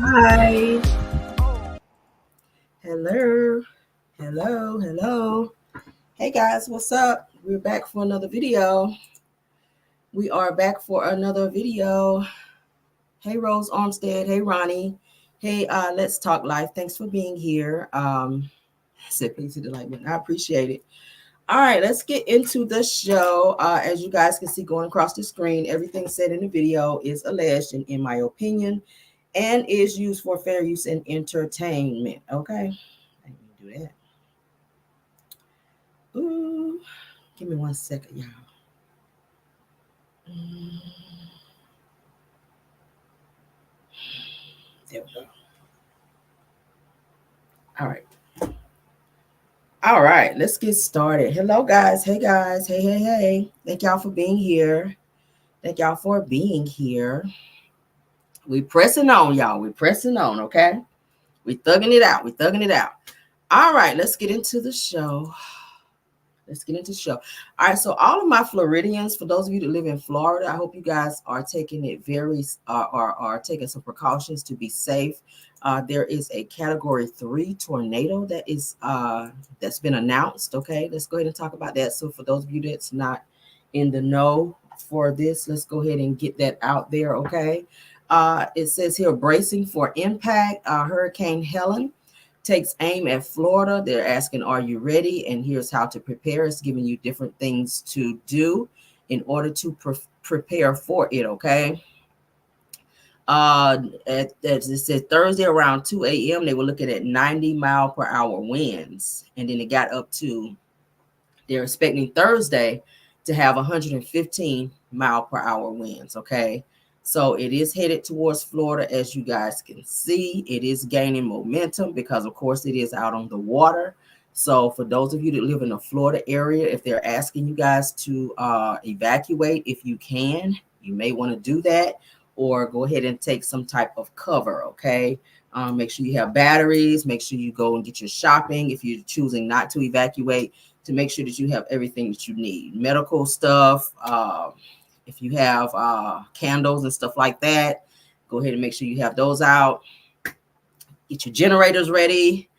Hi. Hello. Hello. Hello. Hey guys, what's up? We're back for another video. We are back for another video. Hey Rose Armstead. Hey Ronnie. Hey, Let's Talk Life. Thanks for being here. Said please hit the like button. I appreciate it. All right, let's get into the show. As you guys can see going across the screen, everything said in the video is alleged and in my opinion and is used for fair use and entertainment. Okay, let me do that. Ooh, give me 1 second, y'all. There we go. All right. All right, let's get started. Hello, guys. Hey, guys. Hey, hey, hey. Thank y'all for being here. Thank y'all for being here. We pressing on, y'all. We pressing on, okay? We thugging it out. We thugging it out. All right, let's get into the show. Let's get into the show. All right, so all of my Floridians, for those of you that live in Florida, I hope you guys are taking it are taking some precautions to be safe. There is a Category 3 tornado that is that's been announced. Okay, let's go ahead and talk about that. So for those of you that's not in the know for this, let's go ahead and get that out there. Okay, it says here bracing for impact. Hurricane Helene takes aim at Florida. They're asking, are you ready? And here's how to prepare. It's giving you different things to do in order to prepare for it, okay? As it said, Thursday around 2 a.m., they were looking at 90-mile-per-hour winds. And then it got up to, they're expecting Thursday to have 115-mile-per-hour winds, okay? So it is headed towards Florida, as you guys can see. It is gaining momentum because, of course, it is out on the water. So for those of you that live in the Florida area, if they're asking you guys to evacuate, if you can, you may want to do that or go ahead and take some type of cover, okay? Make sure you have batteries. Make sure you go and get your shopping if you're choosing not to evacuate, to make sure that you have everything that you need. Medical stuff, if you have candles and stuff like that, go ahead and make sure you have those out. Get your generators ready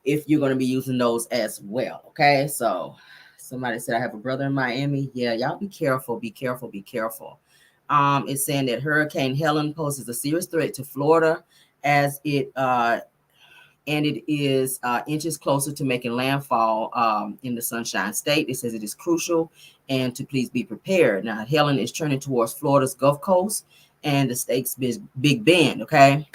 if you're going to be using those as well. Okay, so somebody said I have a brother in Miami. Yeah, y'all be careful, be careful, be careful. It's saying that Hurricane Helene poses a serious threat to Florida as it is inches closer to making landfall in the Sunshine State. It says it is crucial and to please be prepared. Now, Helene is turning towards Florida's Gulf Coast and the state's Big Bend, okay?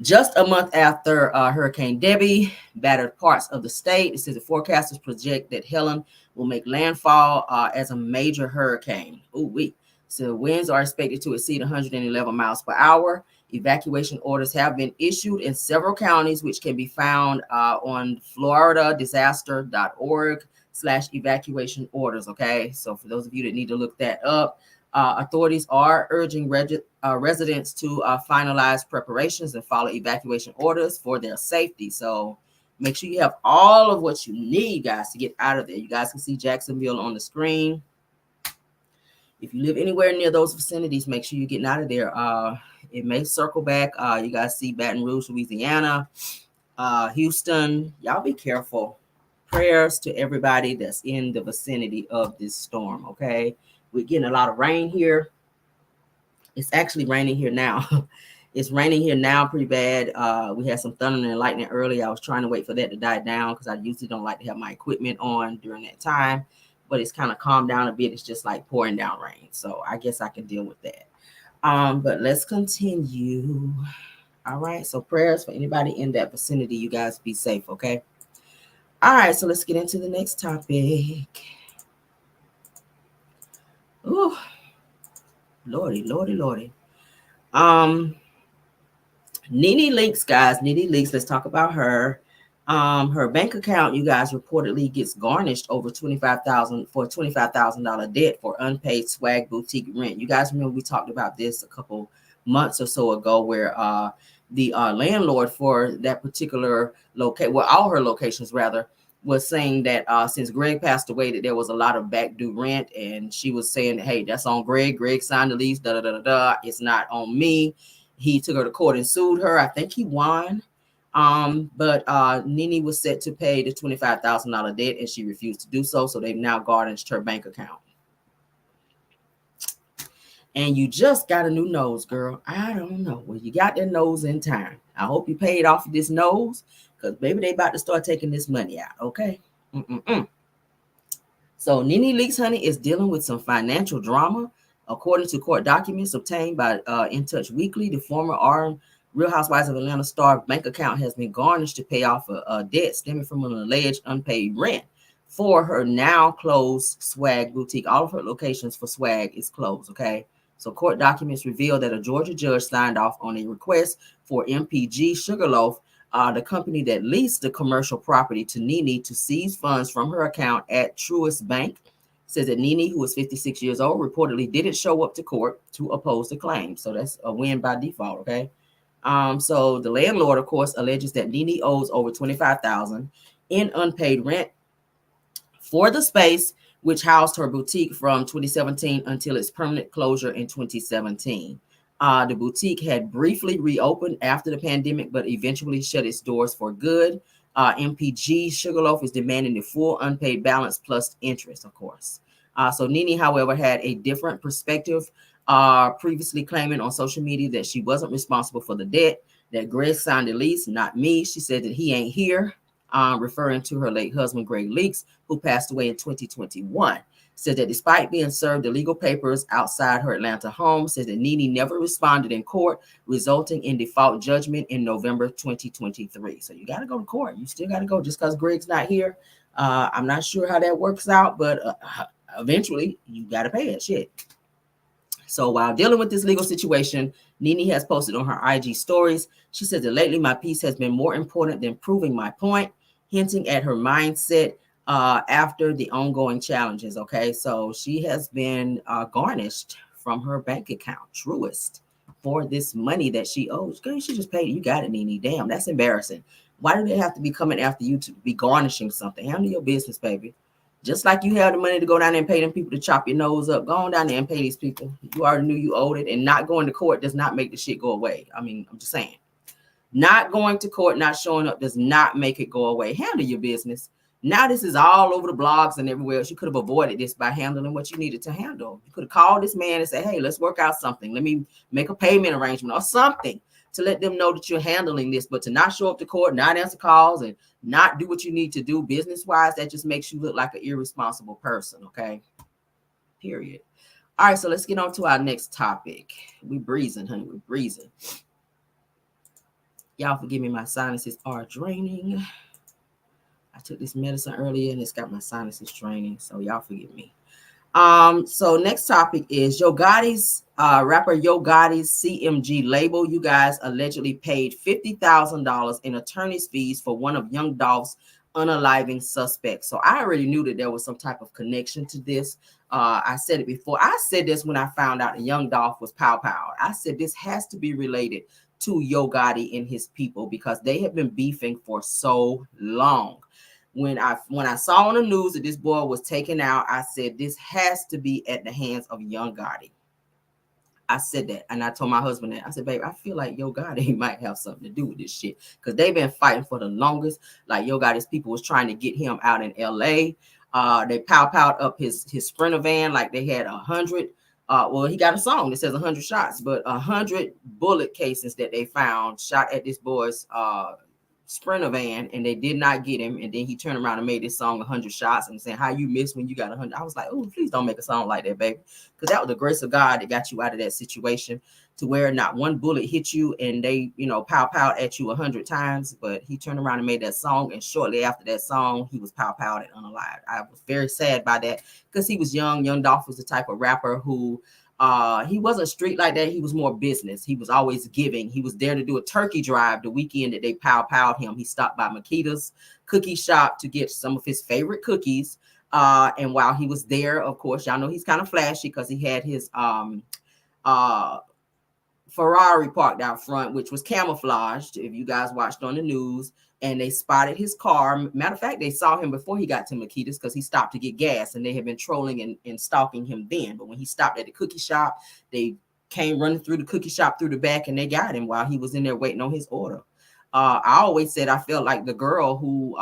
Just a month after Hurricane Debbie battered parts of the state, it says the forecasters project that Helene will make landfall as a major hurricane. Ooh-wee. So winds are expected to exceed 111 miles per hour. Evacuation orders have been issued in several counties, which can be found on floridadisaster.org/evacuation orders. Okay, so for those of you that need to look that up, authorities are urging residents to finalize preparations and follow evacuation orders for their safety. So make sure you have all of what you need, guys, to get out of there. You guys can see Jacksonville on the screen. If you live anywhere near those vicinities, make sure you're getting out of there. It may circle back. You guys see Baton Rouge, Louisiana, Houston. Y'all be careful. Prayers to everybody that's in the vicinity of this storm, okay? We're getting a lot of rain here. It's actually raining here now. It's raining here now pretty bad. We had some thunder and lightning earlier. I was trying to wait for that to die down because I usually don't like to have my equipment on during that time. But it's kind of calmed down a bit. It's just like pouring down rain. So I guess I can deal with that. But let's continue. All right. So prayers for anybody in that vicinity. You guys be safe, okay? All right. So let's get into the next topic. Ooh. Lordy, lordy, lordy. NeNe Leakes, guys. NeNe Leakes. Let's talk about her. Her bank account, you guys, reportedly gets garnished over $25,000 for a $25,000 debt for unpaid swag boutique rent. You guys remember we talked about this a couple months or so ago, where the landlord for that particular location, well, all her locations rather, was saying that since Greg passed away, that there was a lot of back due rent, and she was saying, hey, that's on Greg. Greg signed the lease. Da da da da da. It's not on me. He took her to court and sued her. I think he won. But NeNe was set to pay the $25,000 debt, and she refused to do so. So they've now garnished her bank account. And you just got a new nose, girl. I don't know. Well, you got that nose in time. I hope you paid off this nose, because baby, they about to start taking this money out. Okay. So NeNe Leakes, honey, is dealing with some financial drama. According to court documents obtained by In Touch Weekly, the former Real Housewives of Atlanta star bank account has been garnished to pay off a debt stemming from an alleged unpaid rent for her now closed swag boutique. All of her locations for swag is closed, okay? So court documents reveal that a Georgia judge signed off on a request for MPG Sugarloaf, the company that leased the commercial property to NeNe, to seize funds from her account at Truist Bank. Says that NeNe, who is 56 years old, reportedly didn't show up to court to oppose the claim. So that's a win by default, okay? So the landlord, of course, alleges that NeNe owes over $25,000 in unpaid rent for the space which housed her boutique from 2017 until its permanent closure in 2017. The boutique had briefly reopened after the pandemic, but eventually shut its doors for good. MPG Sugarloaf is demanding the full unpaid balance plus interest, of course. So NeNe, however, had a different perspective, previously claiming on social media that she wasn't responsible for the debt, that Greg signed the lease, not me. She said that he ain't here, referring to her late husband, Greg Leakes, who passed away in 2021. Said that despite being served the legal papers outside her Atlanta home, said that NeNe never responded in court, resulting in default judgment in November 2023. So you got to go to court. You still got to go just because Greg's not here. I'm not sure how that works out, but eventually you got to pay it. Shit. So while dealing with this legal situation, NeNe has posted on her IG stories. She said that lately my peace has been more important than proving my point, hinting at her mindset after the ongoing challenges. Okay, so she has been garnished from her bank account, Truist, for this money that she owes. Girl, she just paid it. You got it, NeNe. Damn, that's embarrassing. Why do they have to be coming after you to be garnishing something? Handle your business, baby. Just like you have the money to go down there and pay them people to chop your nose up, go on down there and pay these people. You already knew you owed it, and not going to court does not make the shit go away. I mean, I'm just saying. Not going to court, not showing up does not make it go away. Handle your business. Now this is all over the blogs and everywhere else. You could have avoided this by handling what you needed to handle. You could have called this man and said, hey, let's work out something. Let me make a payment arrangement or something to let them know that you're handling this. But to not show up to court, not answer calls, and not do what you need to do business-wise, that just makes you look like an irresponsible person, okay? Period. All right, so let's get on to our next topic. We breezing, honey. We're breezing. Y'all forgive me, my sinuses are draining. I took this medicine earlier and it's got my sinuses draining, so y'all forgive me. So next topic is Gotti's rapper Yo Gotti's CMG label. You guys allegedly paid $50,000 in attorney's fees for one of Young Dolph's unaliving suspects. So I already knew that there was some type of connection to this. I said it before. I said this when I found out that Young Dolph was Pow Pow. I said this has to be related to Yo Gotti and his people because they have been beefing for so long. When I saw on the news that this boy was taken out, I said this has to be at the hands of Young Gotti. I said that, and I told my husband that. I said, babe, I feel like Yo Gotti might have something to do with this shit because they've been fighting for the longest. Like Yo Gotti's people was trying to get him out in L.A. They pow-powed up his Sprinter van like they had 100. Well, he got a song that says 100 shots, but 100 bullet casings that they found shot at this boy's Sprinter van, and they did not get him. And then he turned around and made this song 100 shots and saying how you miss when you got 100. I was like, oh, please don't make a song like that, baby, because that was the grace of God that got you out of that situation to where not one bullet hit you and they pow at you 100 times. But he turned around and made that song, and shortly after that song he was pow and unalived. I was very sad by that because he was young. Young Dolph was the type of rapper who he wasn't street like that. He was more business. He was always giving. He was there to do a turkey drive the weekend that they pow-powed him. He stopped by Makita's cookie shop to get some of his favorite cookies. And while he was there, of course, y'all know he's kind of flashy because he had his Ferrari parked out front, which was camouflaged. If you guys watched on the news, and they spotted his car. Matter of fact, they saw him before he got to Makita's because he stopped to get gas, and they had been trolling and stalking him then. But when he stopped at the cookie shop, they came running through the cookie shop through the back, and they got him while he was in there waiting on his order. I always said I felt like the girl who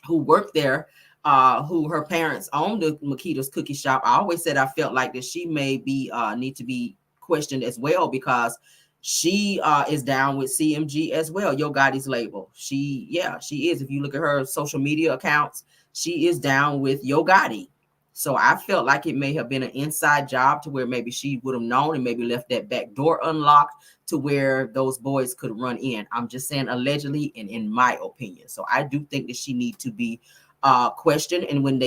worked there, who her parents owned the Makita's cookie shop. I always said I felt like that she may be need to be questioned as well, because she is down with CMG as well, Yo Gotti's label. She is. If you look at her social media accounts, she is down with Yo Gotti. So I felt like it may have been an inside job to where maybe she would have known and maybe left that back door unlocked to where those boys could run in. I'm just saying allegedly and in my opinion. So I do think that she needs to be questioned. And when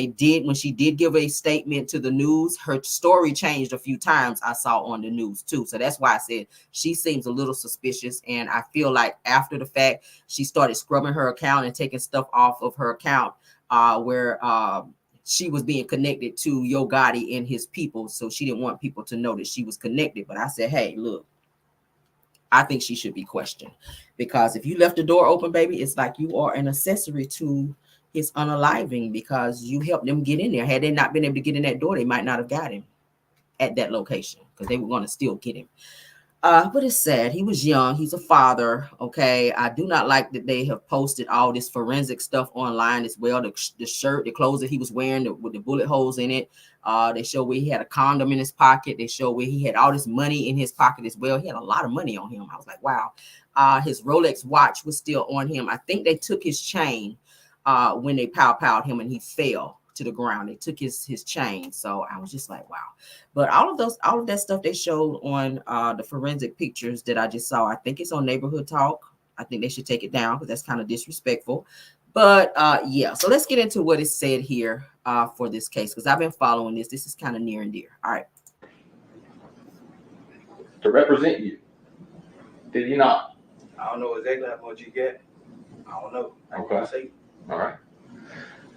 she did give a statement to the news, her story changed a few times, I saw on the news too. So that's why I said she seems a little suspicious. And I feel like after the fact, she started scrubbing her account and taking stuff off of her account where she was being connected to Yo Gotti and his people. So she didn't want people to know that she was connected. But I said, hey, look, I think she should be questioned, because if you left the door open, baby, it's like you are an accessory to his unaliving, because you helped them get in there. Had they not been able to get in that door, they might not have got him at that location, because they were going to still get him. But it's sad. He was young. He's a father. Okay. I do not like that they have posted all this forensic stuff online as well. The shirt, the clothes that he was wearing with the bullet holes in it. They show where he had a condom in his pocket. They show where he had all this money in his pocket as well. He had a lot of money on him. I was like, wow. His Rolex watch was still on him. I think they took his chain when they pow-powed him and he fell to the ground. They took his chain. So I was just like, wow. But all of that stuff they showed on the forensic pictures that I just saw, I think it's on Neighborhood Talk. I think they should take it down because that's kind of disrespectful. But yeah, so let's get into what is said here for this case, because I've been following this. This is kind of near and dear. All right. To represent you. Did he not? I don't know exactly how much you get. I don't know. Okay. All right.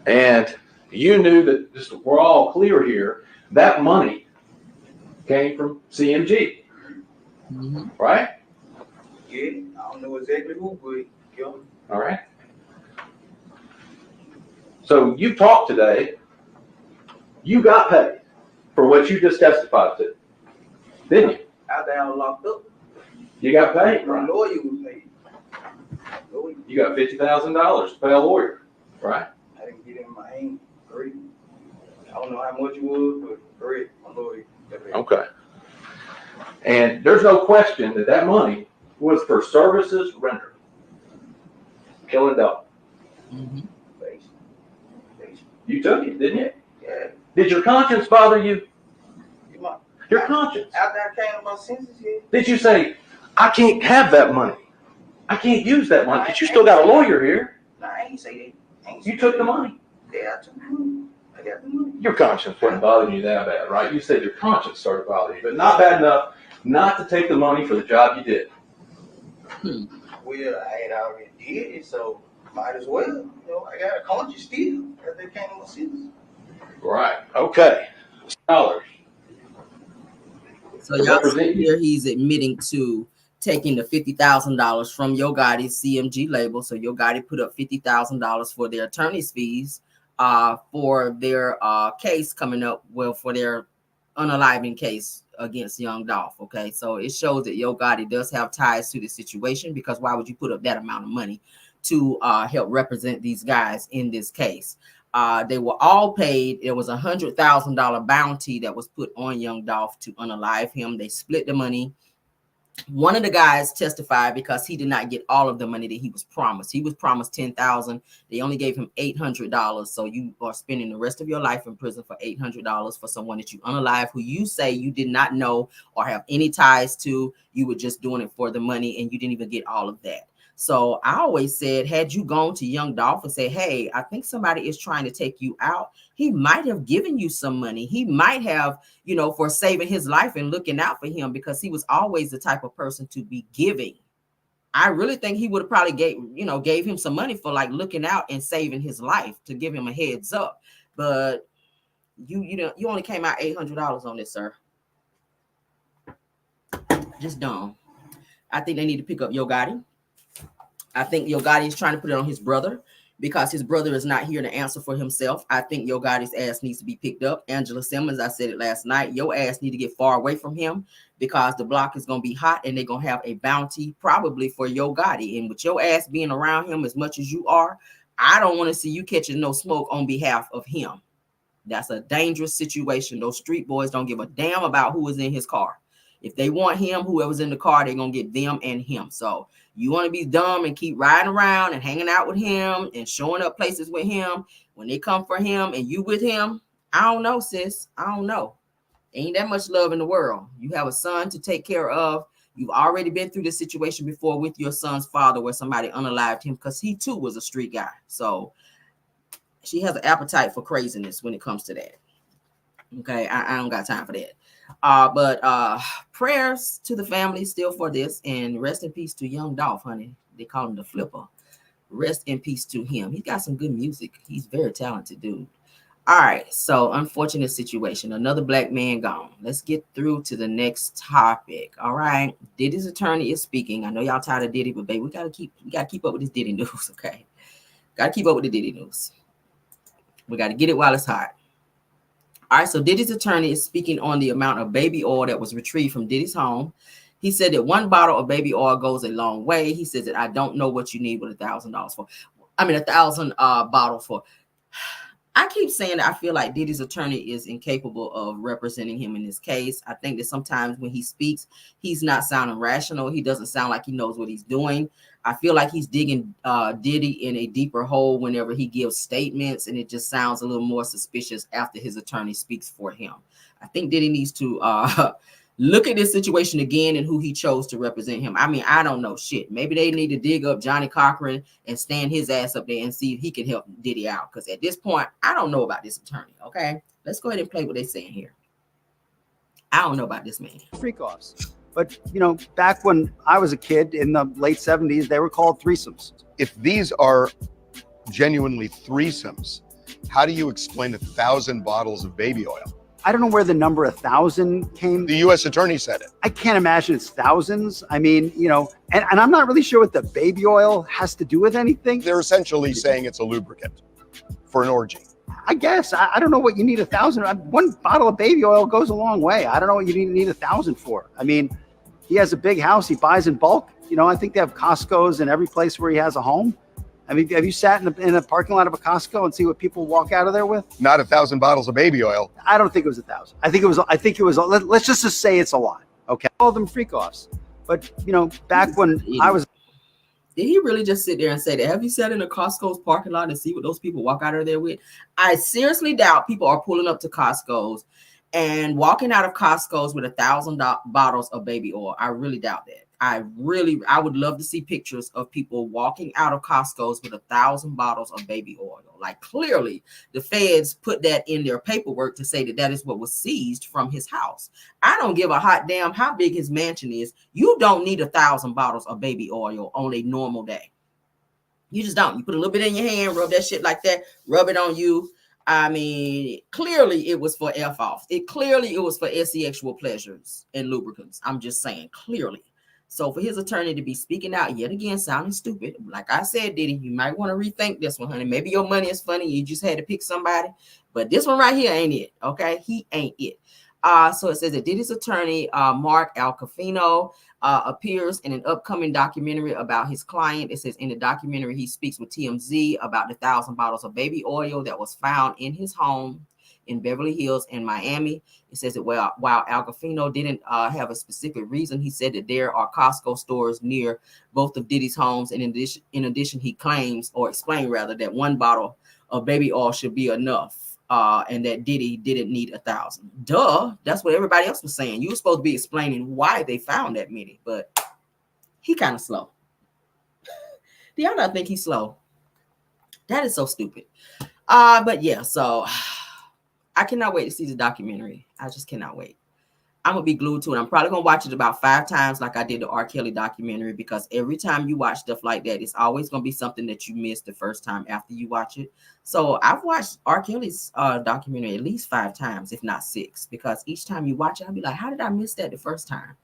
And you knew that, just we're all clear here, that money came from CMG. Mm-hmm. Right? Yeah, I don't know exactly who, but yeah. All right. So you talked today, you got paid for what you just testified to, didn't you? Out there, I was locked up. You got paid, My right? lawyer was paid. You got $50,000 to pay a lawyer, right? I didn't get it in my hand. Great. I don't know how much it was, but great. My lawyer. Okay. And there's no question that that money was for services rendered. Killing Dolph. Mm-hmm. You took it, didn't you? Yeah. Did your conscience bother you? Your conscience. After I came to my senses, yeah. Did you say, I can't have that money? I can't use that money, because you still got a lawyer here. No, I ain't say that. You took the money. Yeah, I took the money. I got the money. Your conscience wasn't bothering you that bad, right? You said your conscience started bothering you, but not bad enough not to take the money for the job you did. Well, I had already did it, so might as well. You know, I got a conscience still. As they came to my senses. Right. Okay. Scholars. So y'all see here he's admitting to taking the $50,000 from Yo Gotti's CMG label. So Yo Gotti put up $50,000 for their attorney's fees for their case coming up, well, for their unaliving case against young Dolph. Okay, so it shows that Yo Gotti does have ties to the situation, because why would you put up that amount of money to help represent these guys in this case? They were all paid. It was $100,000 bounty that was put on young Dolph to unalive him. They split the money. One of the guys testified because he did not get all of the money that he was promised. He was promised $10,000. They only gave him $800. So you are spending the rest of your life in prison for $800 for someone that you unalive, who you say you did not know or have any ties to. You were just doing it for the money, and you didn't even get all of that. So I always said, had you gone to young Dolph and say, hey, I think somebody is trying to take you out, he might have given you some money. He might have, you know, for saving his life and looking out for him, because he was always the type of person to be giving. I really think he would have probably gave him some money for like looking out and saving his life, to give him a heads up. But you only came out $800 on this, sir. Just dumb. I think they need to pick up Yo Gotti. I think Yo Gotti is trying to put it on his brother, because his brother is not here to answer for himself. I think Yo Gotti's ass needs to be picked up. Angela Simmons, I said it last night, your ass need to get far away from him, because the block is going to be hot and they're going to have a bounty probably for Yo Gotti. And with your ass being around him as much as you are, I don't want to see you catching no smoke on behalf of him. That's a dangerous situation. Those street boys don't give a damn about who is in his car. If they want him, whoever's in the car, they're going to get them and him. So you want to be dumb and keep riding around and hanging out with him and showing up places with him. When they come for him and you with him, I don't know, sis. I don't know. Ain't that much love in the world. You have a son to take care of. You've already been through this situation before with your son's father where somebody unalived him because he too was a street guy. So she has an appetite for craziness when it comes to that. Okay, I don't got time for that. But prayers to the family still for this, and rest in peace to young Dolph, honey. They call him the Flipper. Rest in peace to him. He's got some good music. He's very talented dude. All right, so unfortunate situation. Another black man gone. Let's get through to the next topic. All right, Diddy's attorney is speaking. I know y'all tired of Diddy, but baby, we gotta keep up with this Diddy news. Okay, gotta keep up with the Diddy news. We gotta get it while it's hot. All right, so Diddy's attorney is speaking on the amount of baby oil that was retrieved from Diddy's home. He said that one bottle of baby oil goes a long way. He says that I don't know what you need with $1,000 for. I mean, 1,000 bottle for. I keep saying that I feel like Diddy's attorney is incapable of representing him in this case. I think that sometimes when he speaks, he's not sounding rational. He doesn't sound like he knows what he's doing. I feel like he's digging Diddy in a deeper hole whenever he gives statements, and it just sounds a little more suspicious after his attorney speaks for him. I think Diddy needs to look at this situation again and who he chose to represent him. I mean, I don't know shit. Maybe they need to dig up Johnny Cochran and stand his ass up there and see if he can help Diddy out. Because at this point, I don't know about this attorney. Okay, let's go ahead and play what they're saying here. I don't know about this man. Freak-offs. But, you know, back when I was a kid in the late 70s, they were called threesomes. If these are genuinely threesomes, how do you explain 1,000 bottles of baby oil? I don't know where the number 1,000 came. The U.S. attorney said it. I can't imagine it's thousands. I mean, you know, and I'm not really sure what the baby oil has to do with anything. They're essentially saying it's a lubricant for an orgy. I guess. I don't know what you need 1,000. One bottle of baby oil goes a long way. I don't know what you need 1,000 for. I mean, he has a big house. He buys in bulk. You know, I think they have Costco's in every place where he has a home. I mean, have you sat in a parking lot of a Costco and see what people walk out of there with? Not 1,000 bottles of baby oil. I don't think it was 1,000. I think it was. Let's just say it's a lot. Okay, all them freak-offs. But you know, back when I was. Did he really just sit there and say that? Have you sat in a Costco's parking lot and see what those people walk out of there with? I seriously doubt people are pulling up to Costco's and walking out of Costco's with 1,000 bottles of baby oil. I really doubt that. I would love to see pictures of people walking out of Costco's with 1,000 bottles of baby oil. Like clearly the feds put that in their paperwork to say that that is what was seized from his house. I don't give a hot damn how big his mansion is. You don't need 1,000 bottles of baby oil on a normal day. You just don't. You put a little bit in your hand, rub that shit like that, rub it on you. I mean, clearly it was for F-off. It was for sexual pleasures and lubricants. I'm just saying, clearly. So for his attorney to be speaking out yet again, sounding stupid, like I said, Diddy, you might want to rethink this one, honey. Maybe your money is funny. You just had to pick somebody. But this one right here ain't it, okay? He ain't it. So it says that Diddy's attorney, Mark Alcafino, appears in an upcoming documentary about his client. It says in the documentary, he speaks with TMZ about the 1,000 bottles of baby oil that was found in his home in Beverly Hills and Miami. It says that while Alcafino didn't have a specific reason, he said that there are Costco stores near both of Diddy's homes. And in addition, he claims, or explained rather, that one bottle of baby oil should be enough. And that Diddy didn't need 1,000. Duh, that's what everybody else was saying. You were supposed to be explaining why they found that many, but he kind of slow. Do y'all not think he's slow? That is so stupid. But yeah, so I cannot wait to see the documentary. I just cannot wait. I'm going to be glued to it. I'm probably going to watch it about 5 times like I did the R. Kelly documentary, because every time you watch stuff like that, it's always going to be something that you missed the first time after you watch it. So I've watched R. Kelly's documentary at least 5 times, if not 6, because each time you watch it, I'll be like, how did I miss that the first time?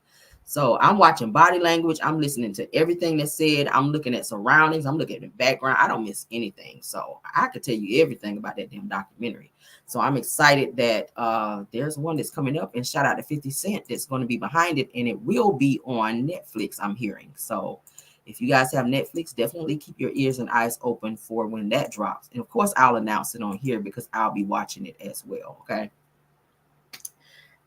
So I'm watching body language. I'm listening to everything that's said. I'm looking at surroundings. I'm looking at the background. I don't miss anything. So I could tell you everything about that damn documentary. So I'm excited that there's one that's coming up, and shout out to 50 Cent that's going to be behind it, and it will be on Netflix, I'm hearing. So if you guys have Netflix, definitely keep your ears and eyes open for when that drops. And of course, I'll announce it on here because I'll be watching it as well. Okay.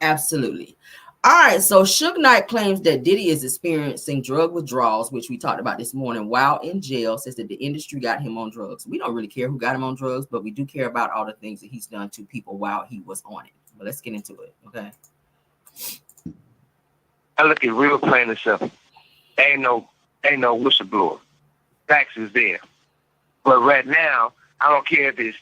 Absolutely. All right, so Suge Knight claims that Diddy is experiencing drug withdrawals, which we talked about this morning, while in jail. Says that the industry got him on drugs. We don't really care who got him on drugs, but we do care about all the things that he's done to people while he was on it. But let's get into it, okay? I look at real plain and simple. Ain't no whistleblower. Facts is there. But right now, I don't care if it's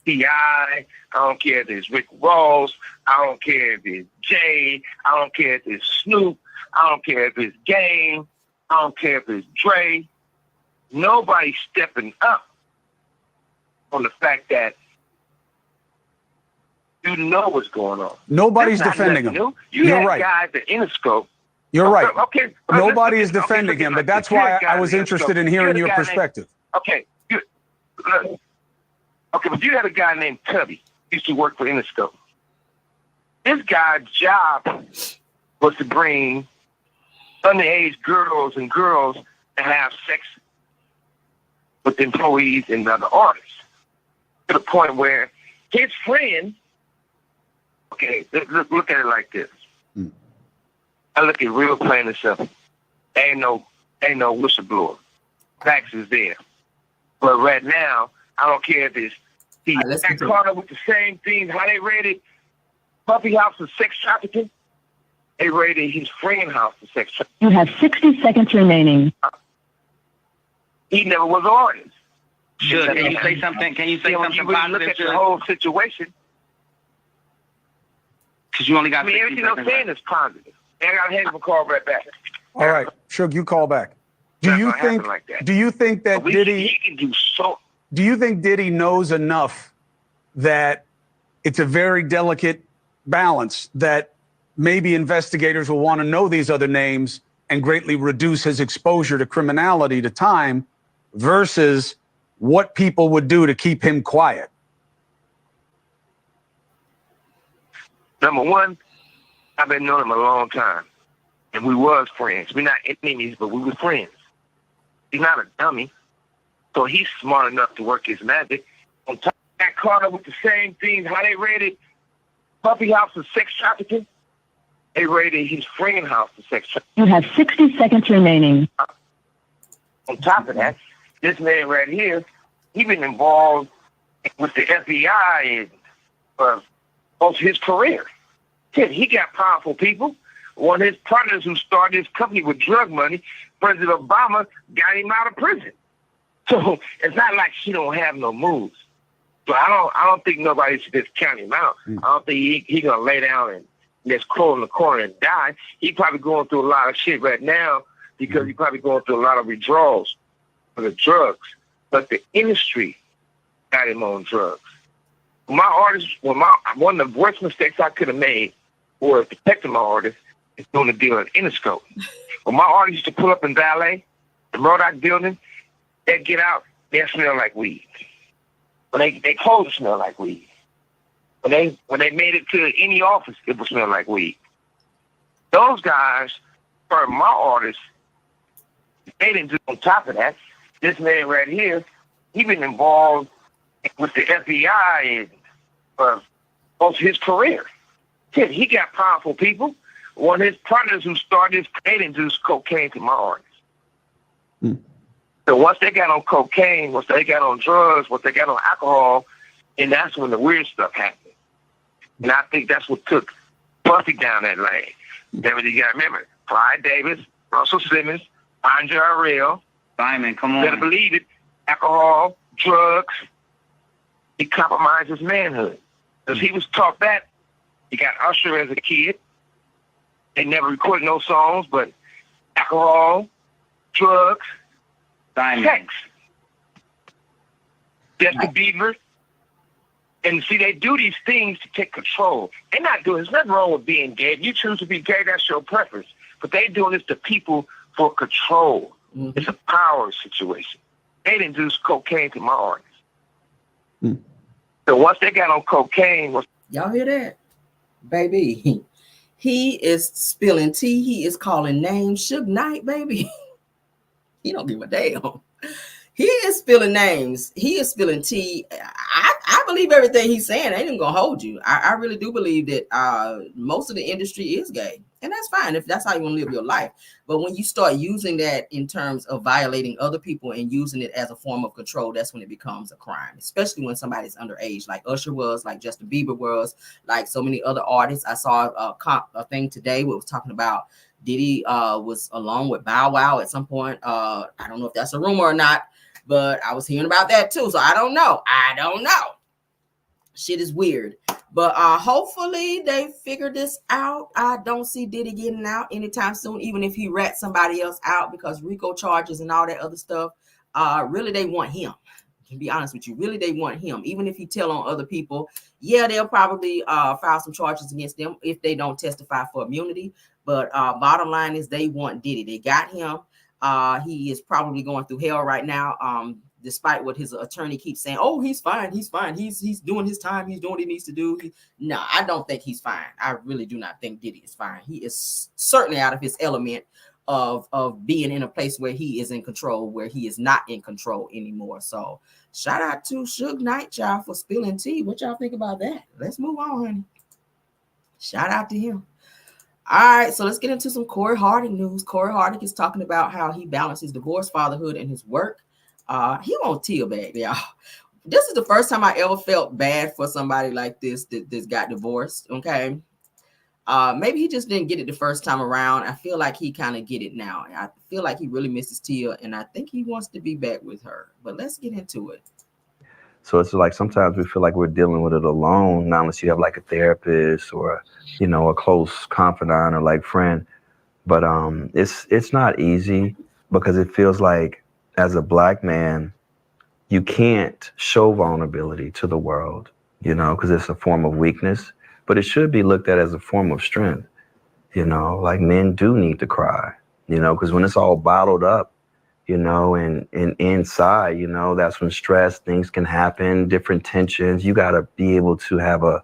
T.I., I don't care if it's Rick Ross, I don't care if it's Jay, I don't care if it's Snoop, I don't care if it's Game, I don't care if it's Dre. Nobody's stepping up on the fact that you know what's going on. Nobody's defending him. You You're had right. Guys at Interscope. You're right. Okay. Nobody is defending him, but that's why I was interested in hearing your perspective. Okay. Okay, but you had a guy named Tubby, used to work for Interscope. This guy's job was to bring underage girls and girls to have sex with employees and other artists, to the point where his friend, okay, look at it like this. I look at real plain and simple. Ain't no whistleblower. Facts is there. But right now, I don't care if it's got caught up with the same things. How they raided Puppy House for sex trafficking, they raided his friend house for sex trafficking. You have 60 seconds remaining. He never was an artist. Sure, can you say something? Can you say something positive? Look at the whole situation. Because you only got. I mean, everything I'm saying is positive. And I got to hand him a call right back. All right, Suge, you call back. Do you think that Diddy? He can do so. Do you think Diddy knows enough that it's a very delicate balance that maybe investigators will want to know these other names and greatly reduce his exposure to criminality to time versus what people would do to keep him quiet? Number one, I've been knowing him a long time, and we was friends. We're not enemies, but we were friends. He's not a dummy, so he's smart enough to work his magic. On top of that, caught up with the same things. How they raided Puppy House for sex trafficking, they raided his friend house for sex trafficking. You have 60 seconds remaining. On top of that, this man right here, he been involved with the FBI and most of his career. He got powerful people. One of his partners who started his company with drug money, President Obama, got him out of prison. So it's not like he don't have no moves. So I don't think nobody should just count him out. I don't think he gonna lay down and just crawl in the corner and die. He probably going through a lot of shit right now because he probably going through a lot of withdrawals for the drugs. But the industry got him on drugs. My artist, one of the worst mistakes I could have made was protecting my artist is doing a deal at Interscope. When my artists used to pull up in valet, the Murdoch building, they'd get out, they'd smell like weed. When they clothes smell like weed. When they made it to any office, it would smell like weed. Those guys, for my artists, they didn't do on top of that. This man right here, he been involved with the FBI and most of his career. He got powerful people. One of his partners who started his they introduced cocaine to my artists. So once they got on cocaine, once they got on drugs, once they got on alcohol, and that's when the weird stuff happened. And I think that's what took Puffy down that lane. Then you got to remember, Clyde Davis, Russell Simmons, Andre Arell. Simon, come on. You better believe it. Alcohol, drugs. He compromised his manhood. Because he was taught that. He got Usher as a kid. They never recorded no songs, but alcohol, drugs, sex. Justin Bieber. And see, they do these things to take control. They're not doing, there's nothing wrong with being gay. If you choose to be gay, that's your preference. But they doing this to people for control. Mhm. It's a power situation. They introduced cocaine to my artists. So once they got on cocaine, Y'all hear that? Baby, he is spilling tea. He is calling names. Suge Knight, baby. He don't give a damn. He is spilling names. He is spilling tea. I believe everything he's saying. I ain't even gonna hold you. I really do believe that most of the industry is gay. And that's fine if that's how you want to live your life. But when you start using that in terms of violating other people and using it as a form of control, that's when it becomes a crime, especially when somebody's underage, like Usher was, like Justin Bieber was, like so many other artists. I saw a thing today where it was talking about Diddy was along with Bow Wow at some point. I don't know if that's a rumor or not, but I was hearing about that too. So I don't know. Shit is weird. But hopefully they figure this out. I don't see Diddy getting out anytime soon, even if he rats somebody else out, because RICO charges and all that other stuff. Really, they want him. To be honest with you, really, they want him. Even if he tell on other people, yeah, they'll probably file some charges against them if they don't testify for immunity. But bottom line is they want Diddy. They got him. He is probably going through hell right now. Despite what his attorney keeps saying, oh, he's fine, he's doing his time, he's doing what he needs to do. No, I don't think he's fine. I really do not think Diddy is fine. He is certainly out of his element of being in a place where he is in control, where he is not in control anymore. So shout out to Suge Knight, y'all, for spilling tea. What y'all think about that? Let's move on, honey. Shout out to him. All right, so let's get into some Cori Hardict news. Cori Hardict is talking about how he balances divorce, fatherhood, and his work. He won't teal back, y'all. This is the first time I ever felt bad for somebody like this that got divorced. Okay. Maybe he just didn't get it the first time around. I feel like he kind of get it now. I feel like he really misses Tia, and I think he wants to be back with her. But let's get into it. So it's like sometimes we feel like we're dealing with it alone, not unless you have like a therapist or, you know, a close confidant or like friend. But it's not easy because it feels like, as a Black man, you can't show vulnerability to the world, you know, because it's a form of weakness, but it should be looked at as a form of strength. You know, like men do need to cry, you know, because when it's all bottled up, you know, and inside, you know, that's when stress, things can happen, different tensions. You got to be able to have a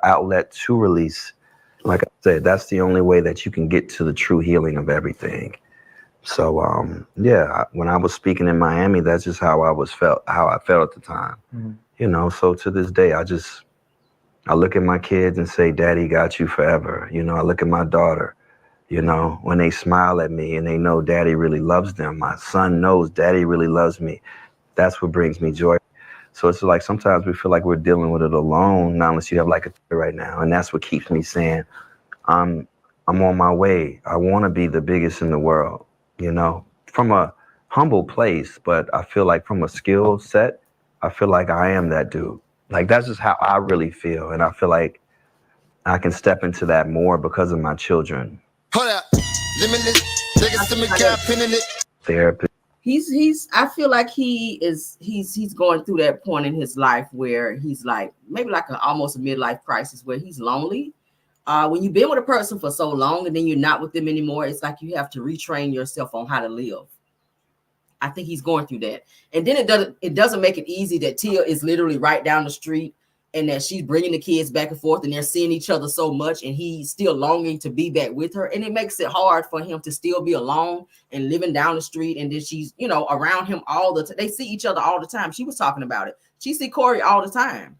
outlet to release. Like I said, that's the only way that you can get to the true healing of everything. So, yeah, when I was speaking in Miami, that's just how I felt at the time, you know. So to this day, I look at my kids and say, Daddy got you forever. You know, I look at my daughter, you know, when they smile at me and they know Daddy really loves them. My son knows Daddy really loves me. That's what brings me joy. So it's like sometimes we feel like we're dealing with it alone, not unless you have like a right now. And that's what keeps me saying, I'm on my way. I want to be the biggest in the world. You know, from a humble place, but I feel like from a skill set, I feel like I am that dude. Like, that's just how I really feel. And I feel like I can step into that more because of my children. Hold up. Limitless. Therapy. I feel like he's going through that point in his life where he's like, maybe like almost a midlife crisis where he's lonely. When you've been with a person for so long and then you're not with them anymore, it's like you have to retrain yourself on how to live. I think he's going through that. And then it doesn't make it easy that Tia is literally right down the street and that she's bringing the kids back and forth and they're seeing each other so much and he's still longing to be back with her. And it makes it hard for him to still be alone and living down the street. And then she's, you know, around him all the time. They see each other all the time. She was talking about it. She see Cori all the time.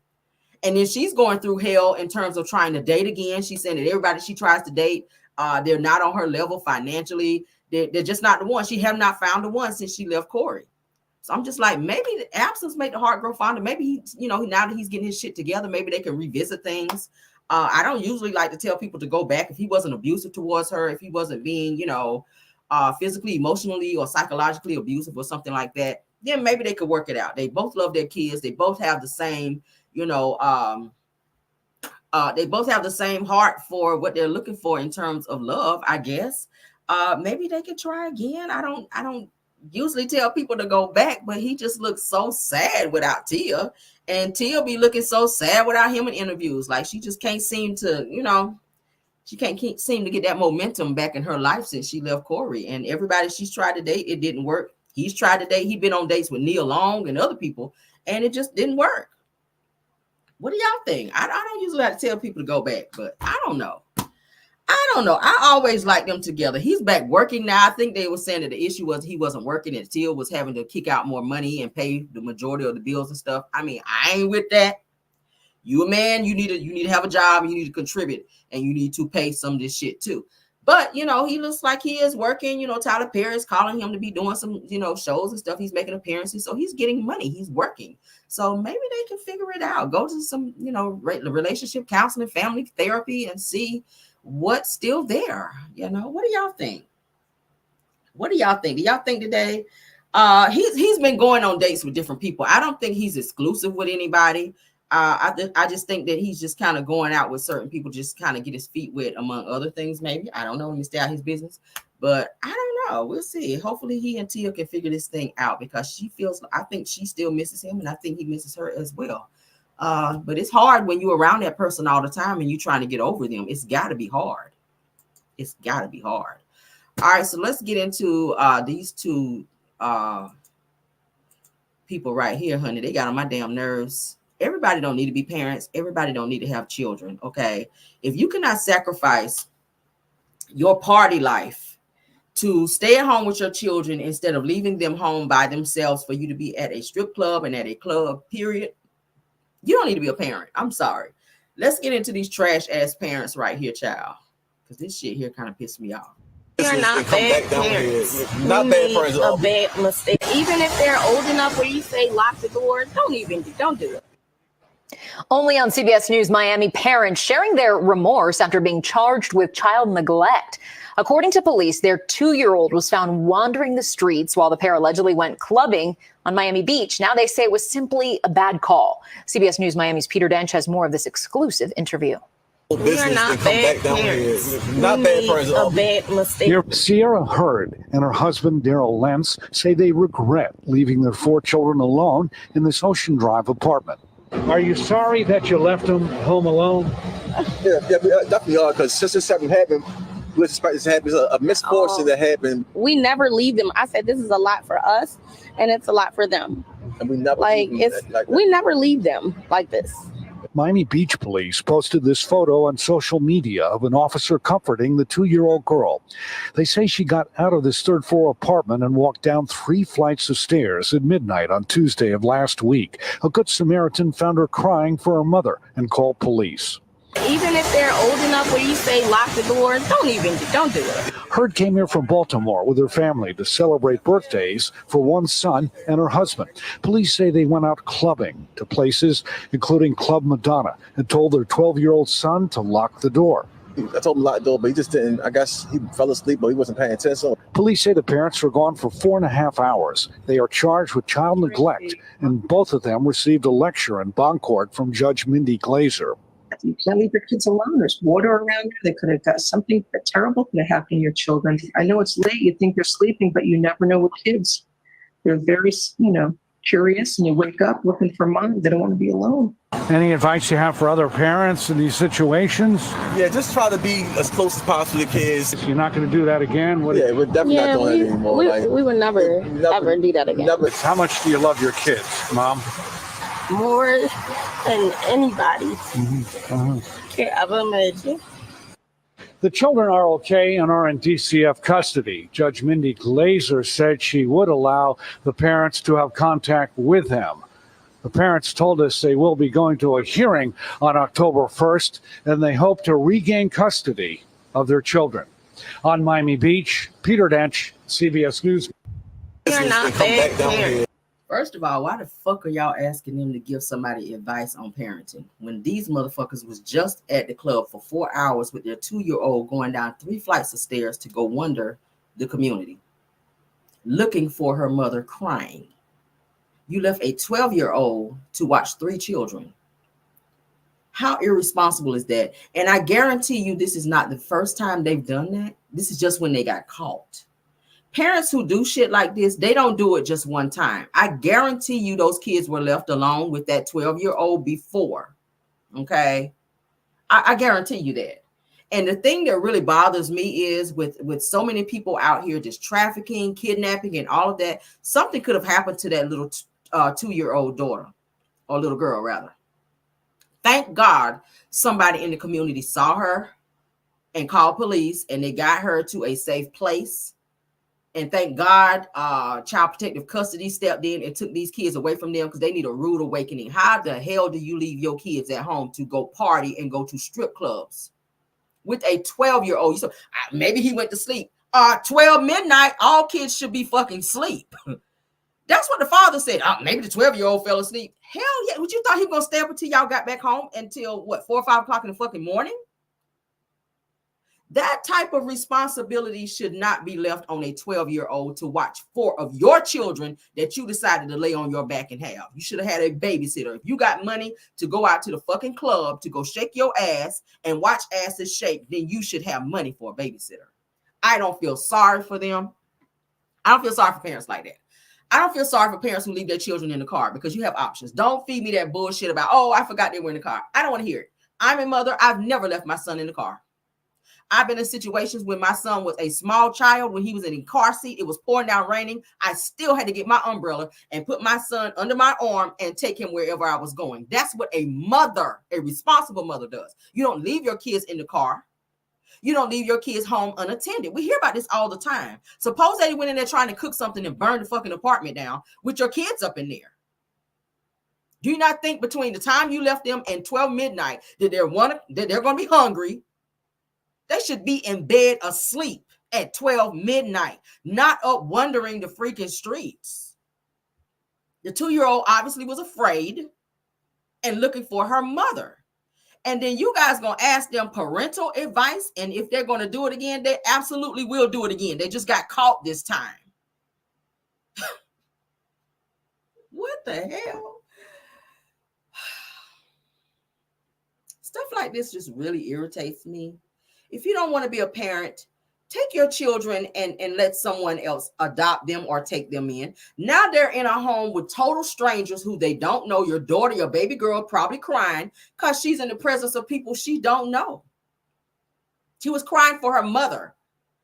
And then she's going through hell in terms of trying to date again. She's saying that everybody she tries to date, they're not on her level financially. They're just not the one. She have not found the one since she left Cori. So I'm just like, maybe the absence made the heart grow fonder. Maybe he, you know, now that he's getting his shit together, maybe they can revisit things. I don't usually like to tell people to go back if he wasn't abusive towards her, if he wasn't being, you know, physically, emotionally, or psychologically abusive or something like that. Then maybe they could work it out. They both love their kids. They both have the same, you know, they both have the same heart for what they're looking for in terms of love, I guess. Maybe they could try again. I don't usually tell people to go back, but he just looks so sad without Tia, and Tia be looking so sad without him in interviews. Like she just can't seem to, you know, She can't seem to get that momentum back in her life since she left Cori. And everybody she's tried to date, it didn't work. He's tried to date. He's been on dates with Nia Long and other people, and it just didn't work. What do y'all think? I don't usually like to tell people to go back, but I don't know. I always liked them together. He's back working now. I think they were saying that the issue was he wasn't working and Steele was having to kick out more money and pay the majority of the bills and stuff. I mean, I ain't with that. You a man, you need to have a job, and you need to contribute, and you need to pay some of this shit too. But, you know, he looks like he is working. You know, Tyler Perry is calling him to be doing some, you know, shows and stuff. He's making appearances. So he's getting money. He's working. So maybe they can figure it out. Go to some, you know, relationship counseling, family therapy, and see what's still there. You know, what do y'all think? What do y'all think? Do y'all think today? He's been going on dates with different people. I don't think he's exclusive with anybody. I just think that he's just kind of going out with certain people, just kind of get his feet wet, among other things. Maybe, I don't know. Let me stay out his business, but I don't know. We'll see. Hopefully, he and Tia can figure this thing out, because I think she still misses him, and I think he misses her as well. But it's hard when you're around that person all the time and you're trying to get over them. It's got to be hard. It's got to be hard. All right, so let's get into these two people right here, honey. They got on my damn nerves. Everybody don't need to be parents. Everybody don't need to have children, okay? If you cannot sacrifice your party life to stay at home with your children instead of leaving them home by themselves for you to be at a strip club and at a club, period, you don't need to be a parent. I'm sorry. Let's get into these trash ass parents right here, child, because this shit here kind of pissed me off. They're not bad parents. Not bad parents. A bad mistake. Even if they're old enough where you say lock the doors, don't do it. Only on CBS News Miami, parents sharing their remorse after being charged with child neglect. According to police, their 2-year-old was found wandering the streets while the pair allegedly went clubbing on Miami Beach. Now they say it was simply a bad call. CBS News Miami's Peter Dench has more of this exclusive interview. We are not bad parents. Not bad parents. A bad mistake. Sierra Hurd and her husband, Daryl Lentz, say they regret leaving their 4 children alone in this Ocean Drive apartment. Are you sorry that you left them home alone? Yeah, definitely are, because since this happened, we expect this to happen. It's a misfortune that happened. We never leave them. I said this is a lot for us, and it's a lot for them. And we never we never leave them like this. Miami Beach police posted this photo on social media of an officer comforting the 2-year-old girl. They say she got out of this 3rd floor apartment and walked down 3 flights of stairs at midnight on Tuesday of last week. A Good Samaritan found her crying for her mother and called police. Even if they're old enough where you say lock the doors, don't do it. Hurd came here from Baltimore with her family to celebrate birthdays for one son and her husband. Police say they went out clubbing to places including Club Madonna and told their 12-year-old son to lock the door. I told him to lock the door, but he just didn't. I guess he fell asleep, but he wasn't paying attention. Police say the parents were gone for 4.5 hours. They are charged with child neglect, and both of them received a lecture in bond court from Judge Mindy Glazer. You can't leave your kids alone. There's water around you. They could have got something terrible could have happened to your children. I know it's late. You think they're sleeping, but you never know with kids. They're very, curious, and you wake up looking for mom. They don't want to be alone. Any advice you have for other parents in these situations? Yeah, just try to be as close as possible to kids. You're not going to do that again? Yeah, we're definitely not doing that anymore. We would never ever do that again. Never. How much do you love your kids, Mom? More than anybody. Can't ever imagine. The children are okay and are in DCF custody. Judge Mindy Glazer said she would allow the parents to have contact with them. The parents told us they will be going to a hearing on October 1st, and they hope to regain custody of their children. On Miami Beach, Peter Dench, CBS News. You're not bad parents. First of all, why the fuck are y'all asking them to give somebody advice on parenting when these motherfuckers was just at the club for 4 hours with their 2-year-old going down 3 flights of stairs to go wander the community, looking for her mother crying? You left a 12-year-old to watch 3 children. How irresponsible is that? And I guarantee you this is not the first time they've done that. This is just when they got caught. Parents who do shit like this, they don't do it just one time. I guarantee you those kids were left alone with that 12-year-old before. Okay? I guarantee you that. And the thing that really bothers me is with so many people out here just trafficking, kidnapping, and all of that, something could have happened to that little 2-year-old daughter, or little girl rather. Thank God somebody in the community saw her and called police, and they got her to a safe place. And thank God Child Protective Custody stepped in and took these kids away from them because they need a rude awakening. How the hell do you leave your kids at home to go party and go to strip clubs with a 12-year-old? So maybe he went to sleep. 12 midnight, all kids should be fucking asleep. That's what the father said. Maybe the 12-year-old fell asleep. Hell yeah. Would you thought he was going to stay up until y'all got back home until what, 4 or 5 o'clock in the fucking morning? That type of responsibility should not be left on a 12-year-old to watch 4 of your children that you decided to lay on your back and have. You should have had a babysitter. If you got money to go out to the fucking club to go shake your ass and watch asses shake, then you should have money for a babysitter. I don't feel sorry for them. I don't feel sorry for parents like that. I don't feel sorry for parents who leave their children in the car because you have options. Don't feed me that bullshit about, oh, I forgot they were in the car. I don't want to hear it. I'm a mother. I've never left my son in the car. I've been in situations when my son was a small child, when he was in a car seat, it was pouring down raining. I still had to get my umbrella and put my son under my arm and take him wherever I was going. That's what a mother, a responsible mother does. You don't leave your kids in the car. You don't leave your kids home unattended. We hear about this all the time. Suppose they went in there trying to cook something and burn the fucking apartment down with your kids up in there. Do you not think between the time you left them and 12 midnight that they're going to be hungry? They should be in bed asleep at 12 midnight, not up wandering the freaking streets. The 2-year-old obviously was afraid and looking for her mother. And then you guys going to ask them parental advice. And if they're going to do it again, they absolutely will do it again. They just got caught this time. What the hell? Stuff like this just really irritates me. If you don't want to be a parent, take your children and let someone else adopt them or take them in. Now they're in a home with total strangers who they don't know. Your daughter, your baby girl, probably crying because she's in the presence of people she don't know. She was crying for her mother.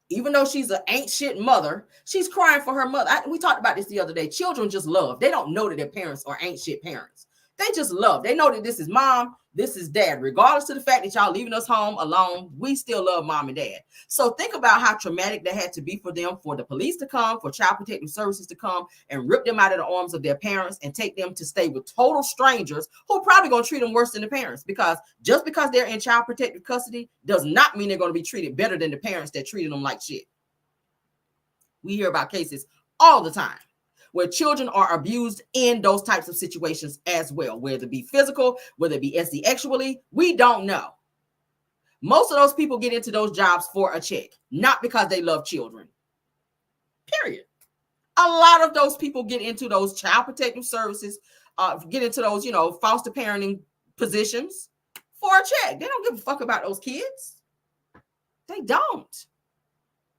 Even though she's an ain't shit mother, she's crying for her mother. We talked about this the other day. Children just love. They don't know that their parents are ain't shit parents. They just love. They know that this is mom, this is dad. Regardless of the fact that y'all leaving us home alone, we still love mom and dad. So think about how traumatic that had to be for them, for the police to come, for Child Protective Services to come and rip them out of the arms of their parents and take them to stay with total strangers who are probably going to treat them worse than the parents, because just because they're in Child Protective Custody does not mean they're going to be treated better than the parents that treated them like shit. We hear about cases all the time where children are abused in those types of situations as well, whether it be physical, whether it be sexually, we don't know. Most of those people get into those jobs for a check, not because they love children. Period. A lot of those people get into those Child Protective Services, get into those, foster parenting positions for a check. They don't give a fuck about those kids. They don't.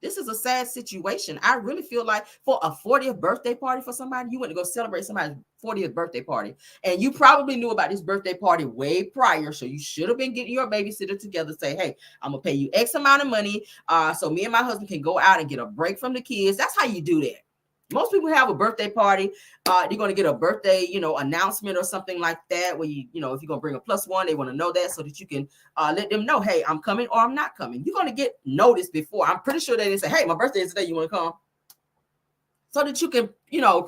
This is a sad situation. I really feel like for a 40th birthday party for somebody, you went to go celebrate somebody's 40th birthday party, and you probably knew about this birthday party way prior, so you should have been getting your babysitter together, say, hey, I'm going to pay you X amount of money so me and my husband can go out and get a break from the kids. That's how you do that. Most people have a birthday party. They're going to get a birthday, announcement or something like that where if you're going to bring a +1, they want to know that so that you can let them know, hey, I'm coming or I'm not coming. You're going to get noticed before. I'm pretty sure they didn't say, hey, my birthday is today. You want to come? So that you can,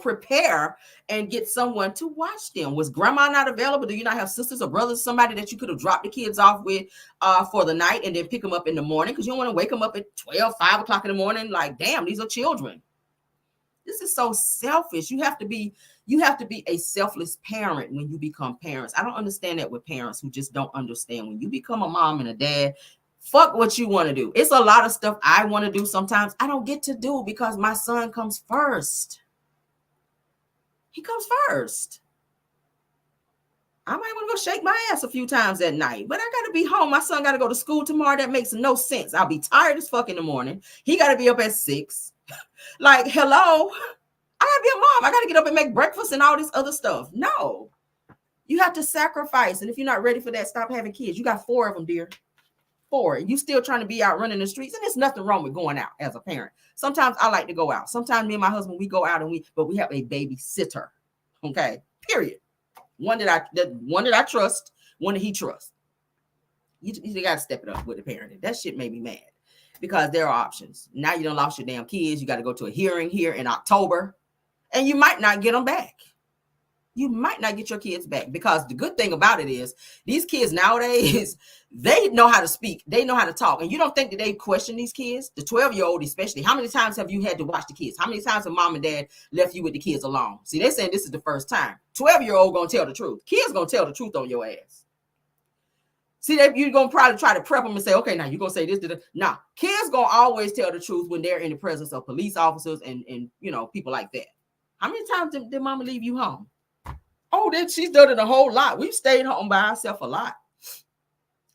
prepare and get someone to watch them. Was grandma not available? Do you not have sisters or brothers, somebody that you could have dropped the kids off with for the night and then pick them up in the morning? Because you don't want to wake them up at 12, 5 o'clock in the morning. Like, damn, these are children. This is so selfish. You have to be a selfless parent when you become parents. I don't understand that with parents who just don't understand. When you become a mom and a dad, fuck what you want to do. It's a lot of stuff I want to do sometimes I don't get to do because my son comes first. He comes first. I might want to go shake my ass a few times at night, but I got to be home. My son got to go to school tomorrow. That makes no sense. I'll be tired as fuck in the morning. He got to be up at 6. Like, hello, I gotta be a mom. I gotta get up and make breakfast and all this other stuff. No, you have to sacrifice. And if you're not ready for that, stop having kids. You got 4 of them, dear. 4 and you still trying to be out running the streets, and there's nothing wrong with going out as a parent. Sometimes I like to go out. Sometimes me and my husband, we go out but we have a babysitter. Okay, period. One that I trust, one that he trusts. You got to step it up with the parenting. That shit made me mad because there are options. Now you done lost your damn kids. You got to go to a hearing here in October, and you might not get them back. You might not get your kids back, because the good thing about it is these kids nowadays, they know how to speak. They know how to talk. And you don't think that they question these kids, the 12-year-old especially. How many times have you had to watch the kids? How many times have mom and dad left you with the kids alone? See, they're saying this is the first time. 12-year-old going to tell the truth. Kids going to tell the truth on your ass. See, you're going to probably try to prep them and say, okay, now you're going to say this. Nah, kids going to always tell the truth when they're in the presence of police officers and people like that. How many times did mama leave you home? Oh, then she's done it a whole lot. We've stayed home by ourselves a lot.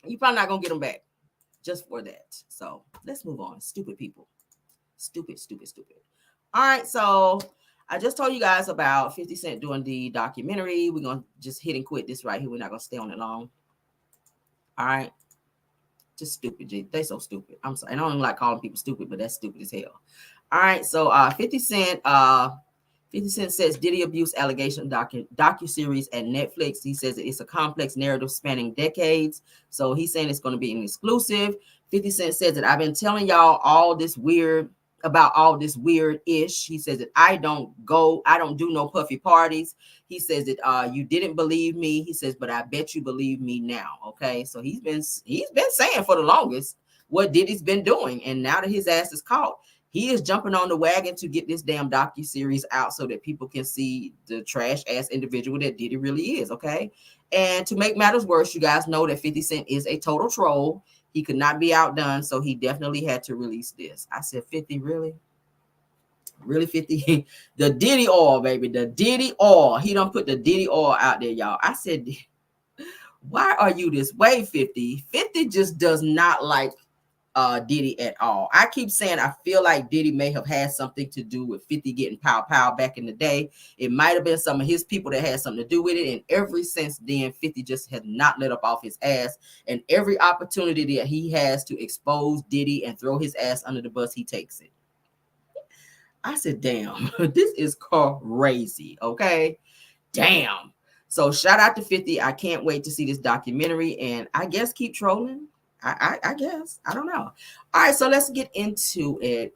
You're probably not going to get them back just for that. So let's move on. Stupid people. Stupid. All right. So I just told you guys about 50 Cent doing the documentary. We're going to just hit and quit this right here. We're not going to stay on it long. All right. Just stupid. They so stupid. I'm sorry. And I don't like calling people stupid, but that's stupid as hell. All right. So 50 Cent says Diddy abuse allegation docuseries at Netflix. He says it's a complex narrative spanning decades. So he's saying it's going to be an exclusive. 50 Cent says that I've been telling y'all all this weird ish. He says that I don't do no puffy parties. He says that you didn't believe me. He says, but I bet you believe me now. Okay. So he's been saying for the longest what Diddy's been doing. And now that his ass is caught, he is jumping on the wagon to get this damn docuseries out so that people can see the trash ass individual that Diddy really is, okay? And to make matters worse, you guys know that 50 Cent is a total troll. He could not be outdone, so he definitely had to release this. I said, 50, really? Really, 50? The Diddy oil, baby, the Diddy oil. He done put the Diddy oil out there, y'all. I said, why are you this way, 50? 50 just does not like Diddy at all. I keep saying I feel like Diddy may have had something to do with 50 getting pow back in the day. It might have been some of his people that had something to do with it, and ever since then 50 just has not let up off his ass, and every opportunity that he has to expose Diddy and throw his ass under the bus, he takes it. I said, damn, this is crazy. Okay, damn. So shout out to 50. I can't wait to see this documentary, and I guess keep trolling. I guess. I don't know. All right, so let's get into it.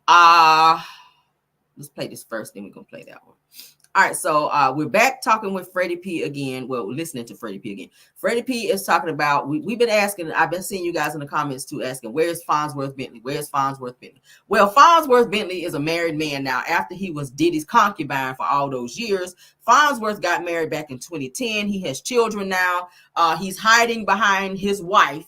Let's play this first, then we're going to play that one. All right, so we're back talking with Freddie P again. Well, listening to Freddie P again. Freddie P is talking about, we've been asking, I've been seeing you guys in the comments too, asking, where's Fonzworth Bentley? Where's Fonzworth Bentley? Well, Fonzworth Bentley is a married man now. After he was Diddy's concubine for all those years, Fonzworth got married back in 2010. He has children now. He's hiding behind his wife,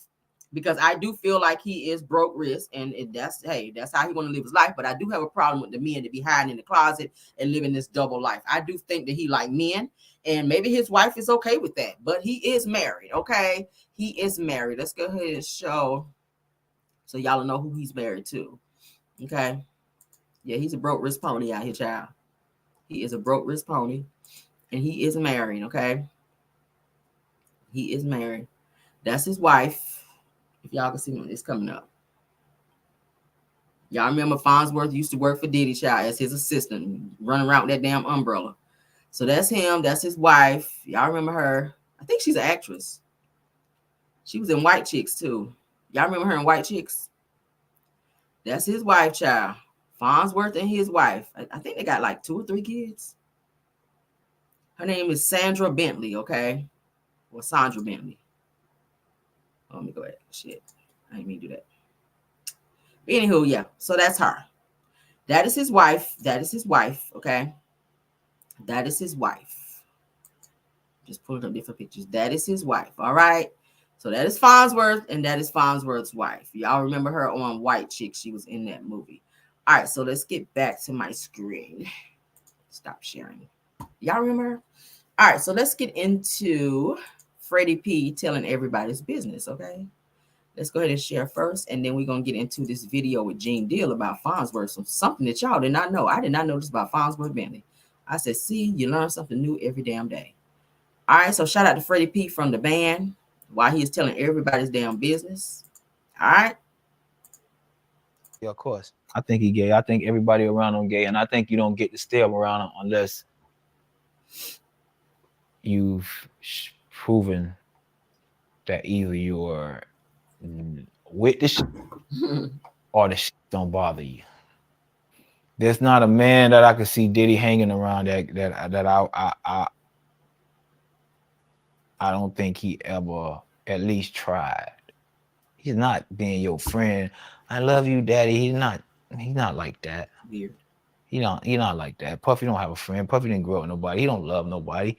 because I do feel like he is broke wrist, and that's how he want to live his life. But I do have a problem with the men that be hiding in the closet and living this double life. I do think that he like men, and maybe his wife is okay with that, but he is married. Okay, he is married. Let's go ahead and show so y'all know who he's married to. Okay, yeah, he's a broke wrist pony out here, child. He is a broke wrist pony, and he is married. Okay, he is married. That's his wife. If y'all can see when it's coming up. Y'all remember Fonzworth used to work for Diddy, child, as his assistant, running around with that damn umbrella. So that's him. That's his wife. Y'all remember her. I think she's an actress. She was in White Chicks, too. Y'all remember her in White Chicks? That's his wife, child. Fonzworth and his wife. I think they got like 2 or 3 kids. Her name is Sandra Bentley, okay? Or Sandra Bentley. Let me go ahead. Shit. I didn't mean to do that. But anywho, yeah. So that's her. That is his wife. That is his wife. Okay. That is his wife. Just pulling up different pictures. That is his wife. All right. So that is Fonzworth, and that is Fonzworth's wife. Y'all remember her on White Chicks. She was in that movie. All right. So let's get back to my screen. Stop sharing. Y'all remember her? All right. So let's get into Freddie P telling everybody's business, okay? Let's go ahead and share first, and then we're going to get into this video with Gene Deal about Fonzworth, something that y'all did not know. I did not know this about Fonzworth Bentley. I said, see, you learn something new every damn day. All right, so shout out to Freddie P from the band. while he's telling everybody's damn business. All right. Yeah, of course. I think he gay. I think everybody around him gay, and I think you don't get to stay around him unless you've proven that either you're with the shit or the shit don't bother you. There's not a man that I could see Diddy hanging around that I don't think he ever at least tried. He's not being your friend. I love you, daddy. He's not like that. Weird. He not like that. Puffy don't have a friend. Puffy didn't grow up with nobody. He don't love nobody.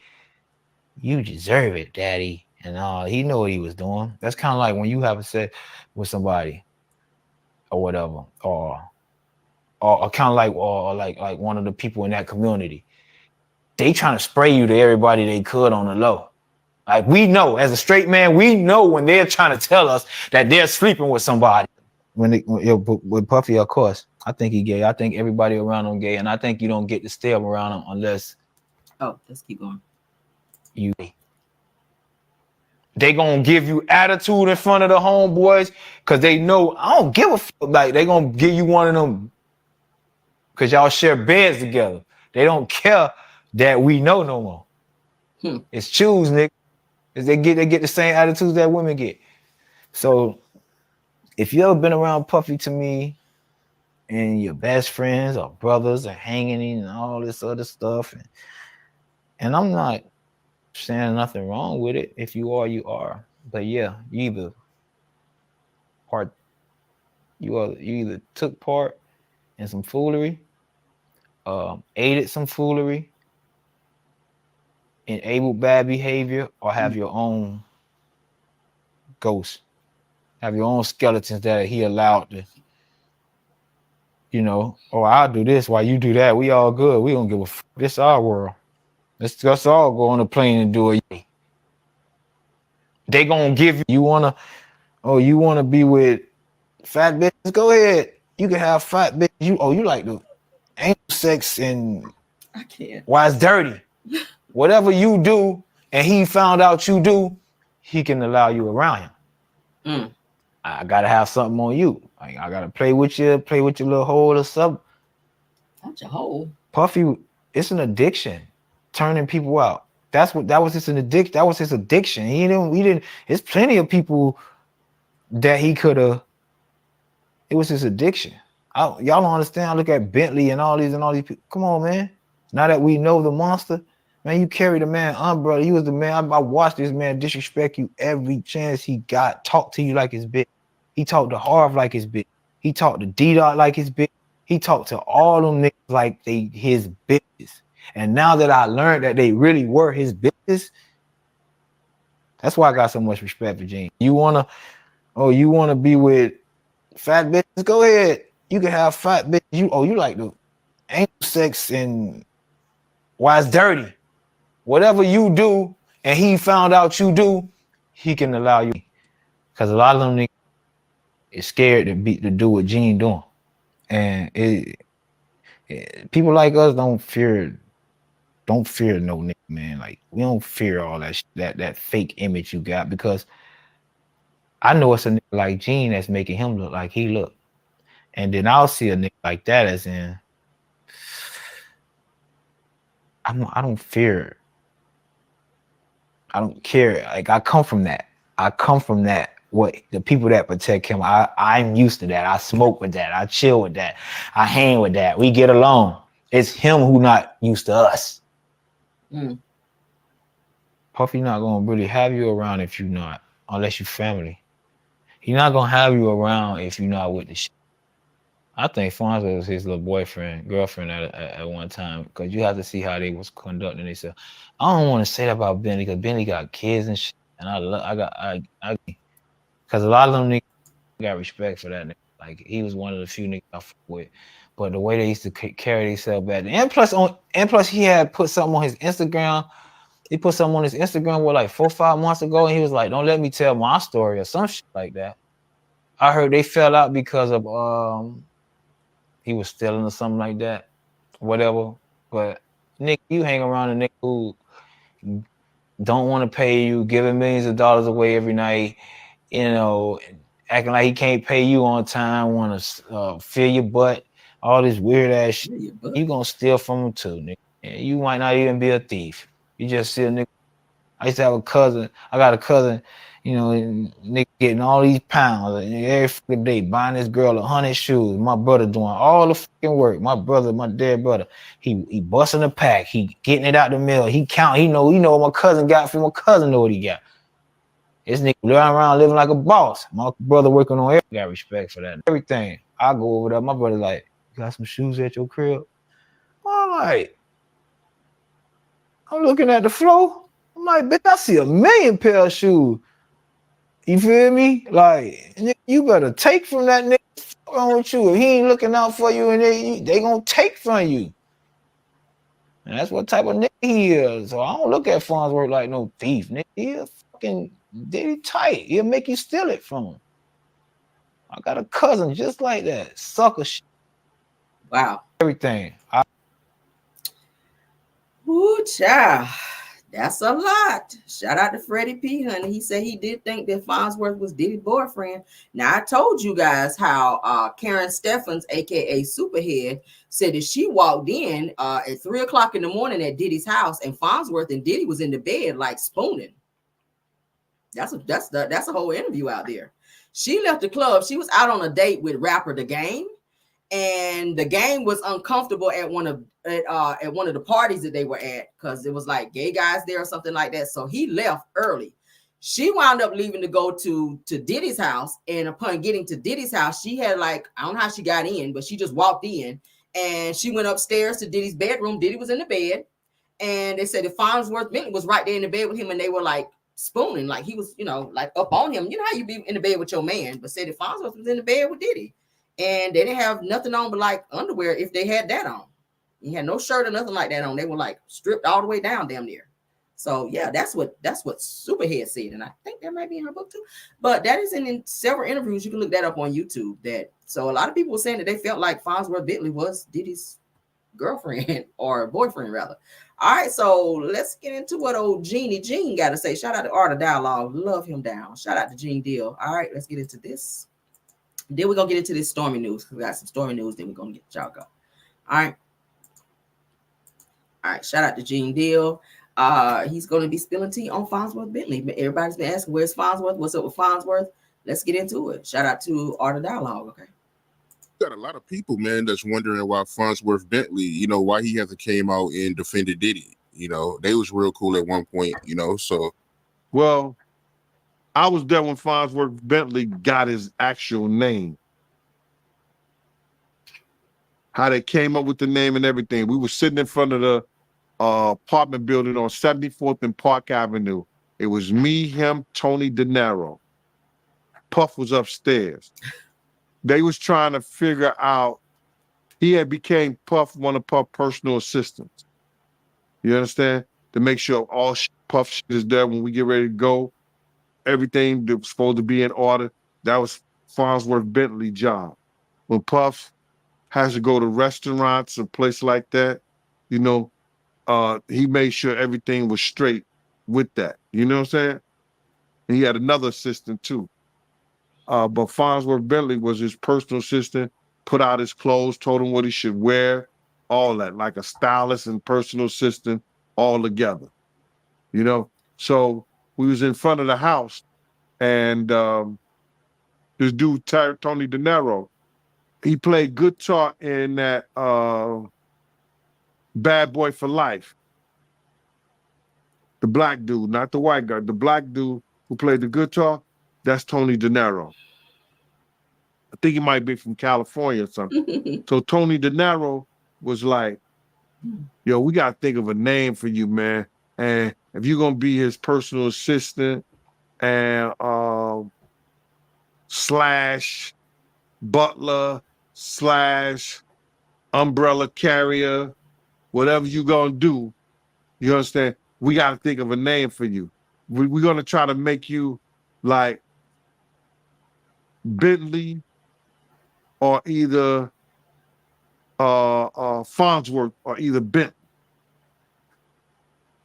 You deserve it, daddy. And he knew what he was doing. That's kind of like when you have a set with somebody or whatever, or kind of like one of the people in that community. They trying to spray you to everybody they could on the low. Like, we know, as a straight man, we know when they're trying to tell us that they're sleeping with somebody. With Puffy, of course, I think he gay. I think everybody around him gay, and I think you don't get to stay around him unless. Oh, let's keep going. They gonna give you attitude in front of the homeboys because they know I don't give a fuck. Like, they gonna give you one of them because y'all share beds together. They don't care that we know no more. It's choose, nigga. They get the same attitudes that women get. So if you ever been around Puffy, to me, and your best friends or brothers are hanging and all this other stuff, and I'm not saying nothing wrong with it. If you are, you are. But yeah, you either took part in some foolery, aided some foolery, enabled bad behavior, or have your own ghosts, have your own skeletons that he allowed to, I'll do this while you do that. We all good. We don't give a fuck. This our world. Let's all go on a plane and do it. They gonna give you wanna be with fat bitches? Go ahead. You can have fat bitches. You like the anal sex and I can't. Why it's dirty. Whatever you do and he found out you do, he can allow you around him. I gotta have something on you. Like, I gotta play with your little hole or something. Not your hole. Puffy, it's an addiction. Turning people out. That was his addiction. That was his addiction. He didn't. There's plenty of people that he could have. It was his addiction. Y'all don't understand. I look at Bentley and all these people. Come on, man. Now that we know the monster, man, you carry the man umbrella. You was the man. I watched this man disrespect you every chance he got. Talk to you like his bitch. He talked to Harv like his bitch. He talked to D-Dot like his bitch. He talked to all them niggas like they his bitches. And now that I learned that they really were his bitches, that's why I got so much respect for Gene. You wanna be with fat bitches? Go ahead. You can have fat bitches. You like the anal sex and why it's dirty. Whatever you do and he found out you do, he can allow you. Because a lot of them niggas is scared to do what Gene doing. And people like us don't fear no nigga, man. Like, we don't fear all that fake image you got, because I know it's a nigga like Gene that's making him look like he look. And then I'll see a nigga like that as in, I don't fear. I don't care. Like, I come from that. What the people that protect him, I'm used to that. I smoke with that. I chill with that. I hang with that. We get along. It's him who not used to us. Puffy not gonna really have you around if you not, unless you family. He not gonna have you around if you not with the shit. I think Fonzworth was his little girlfriend at one time, because you have to see how they was conducting themselves. I don't want to say that about Bentley, because Bentley got kids and shit, and because a lot of them niggas got respect for that nigga. Like, he was one of the few niggas I fuck with. But the way they used to carry themselves back, and plus he had put something on his Instagram. He put something on his Instagram like 4 or 5 months ago, and he was like, "Don't let me tell my story," or some shit like that. I heard they fell out because of he was stealing or something like that, whatever. But Nick, you hang around a nigga who don't want to pay you, giving millions of dollars away every night, you know, acting like he can't pay you on time, want to fill your butt, all this weird ass shit. You gonna steal from him too, nigga. And you might not even be a thief. You just steal, nigga. I used to have a cousin. I got a cousin, you know, nigga getting all these pounds every fucking day, buying this girl 100 shoes. My brother doing all the fucking work. My brother, my dead brother, he busting the pack. He getting it out the mill. He count. He know what my cousin got from my cousin know what he got. This nigga running around living like a boss. My brother working on everything. Got respect for that. Everything. I go over there. My brother like, you got some shoes at your crib? I'm like, I'm looking at the floor. I'm like, bitch, I see 1,000,000 pair of shoes. You feel me? Like, you better take from that nigga. What's wrong with you? If he ain't looking out for you, and they gonna take from you. And that's what type of nigga he is. So I don't look at Fonzworth like no thief, nigga. He a fucking Diddy tight. He'll make you steal it from him. I got a cousin just like that. Sucker shit. Wow. Everything. Ooh, child. That's a lot. Shout out to Freddie P. Honey. He said he did think that Fonzworth was Diddy's boyfriend. Now, I told you guys how Karen Steffens, a.k.a. Superhead, said that she walked in at 3 o'clock in the morning at Diddy's house, and Fonzworth and Diddy was in the bed like spooning. That's a whole interview out there. She left the club. She was out on a date with rapper The Game, and The Game was uncomfortable at one of the parties that they were at because it was like gay guys there or something like that. So he left early. She wound up leaving to go to Diddy's house, and upon getting to Diddy's house, she had like, I don't know how she got in, but she just walked in, and she went upstairs to Diddy's bedroom. Diddy was in the bed, and they said that Fonzworth Bentley was right there in the bed with him, and they were like spooning, like he was, you know, like up on him. You know how you be in the bed with your man, but said that Fonzworth was in the bed with Diddy, and they didn't have nothing on but like underwear if they had that on. He had no shirt or nothing like that on. They were like stripped all the way down damn near. So yeah, that's what Superhead said, and I think that might be in her book too. But that is in several interviews. You can look that up on YouTube. So a lot of people were saying that they felt like Fonzworth Bentley was Diddy's girlfriend or boyfriend rather. All right, so let's get into what old Gene got to say. Shout out to Art of Dialogue. Love him down. Shout out to Gene Deal. All right, let's get into this. Then we're gonna get into this Stormy news. We got some Stormy news. Then we're gonna get y'all go. All right. Shout out to Gene Deal. He's going to be spilling tea on Fonzworth Bentley. Everybody's been asking, where's Fonzworth? What's up with Fonzworth? Let's get into it. Shout out to Art of Dialogue. Okay. Got a lot of people, man, that's wondering why Fonzworth Bentley, you know, why he hasn't came out and defended Diddy. You know, they was real cool at one point, you know, so. Well, I was there when Fonzworth Bentley got his actual name. How they came up with the name and everything. We were sitting in front of the apartment building on 74th and Park Avenue. It was me, him, Tony De Niro. Puff was upstairs. They was trying to figure out, he had became Puff, one of Puff's personal assistants. You understand? To make sure all Puff shit is there when we get ready to go. Everything that was supposed to be in order. That was Fonzworth Bentley's job. When Puff has to go to restaurants or places like that, you know, he made sure everything was straight with that. You know what I'm saying? And he had another assistant too. But Fonzworth Bentley was his personal assistant, put out his clothes, told him what he should wear, all that, like a stylist and personal assistant all together. You know? So we was in front of the house, and this dude, Tony De Niro, he played guitar in that Bad Boy for Life. The black dude, not the white guy. The black dude who played the guitar, that's Tony De Niro. I think he might be from California or something. So Tony De Niro was like, yo, we got to think of a name for you, man. And if you're going to be his personal assistant and slash butler slash umbrella carrier, whatever you're going to do, you understand? We got to think of a name for you. We're going to try to make you like Bentley or either Fonzworth or either Bentley.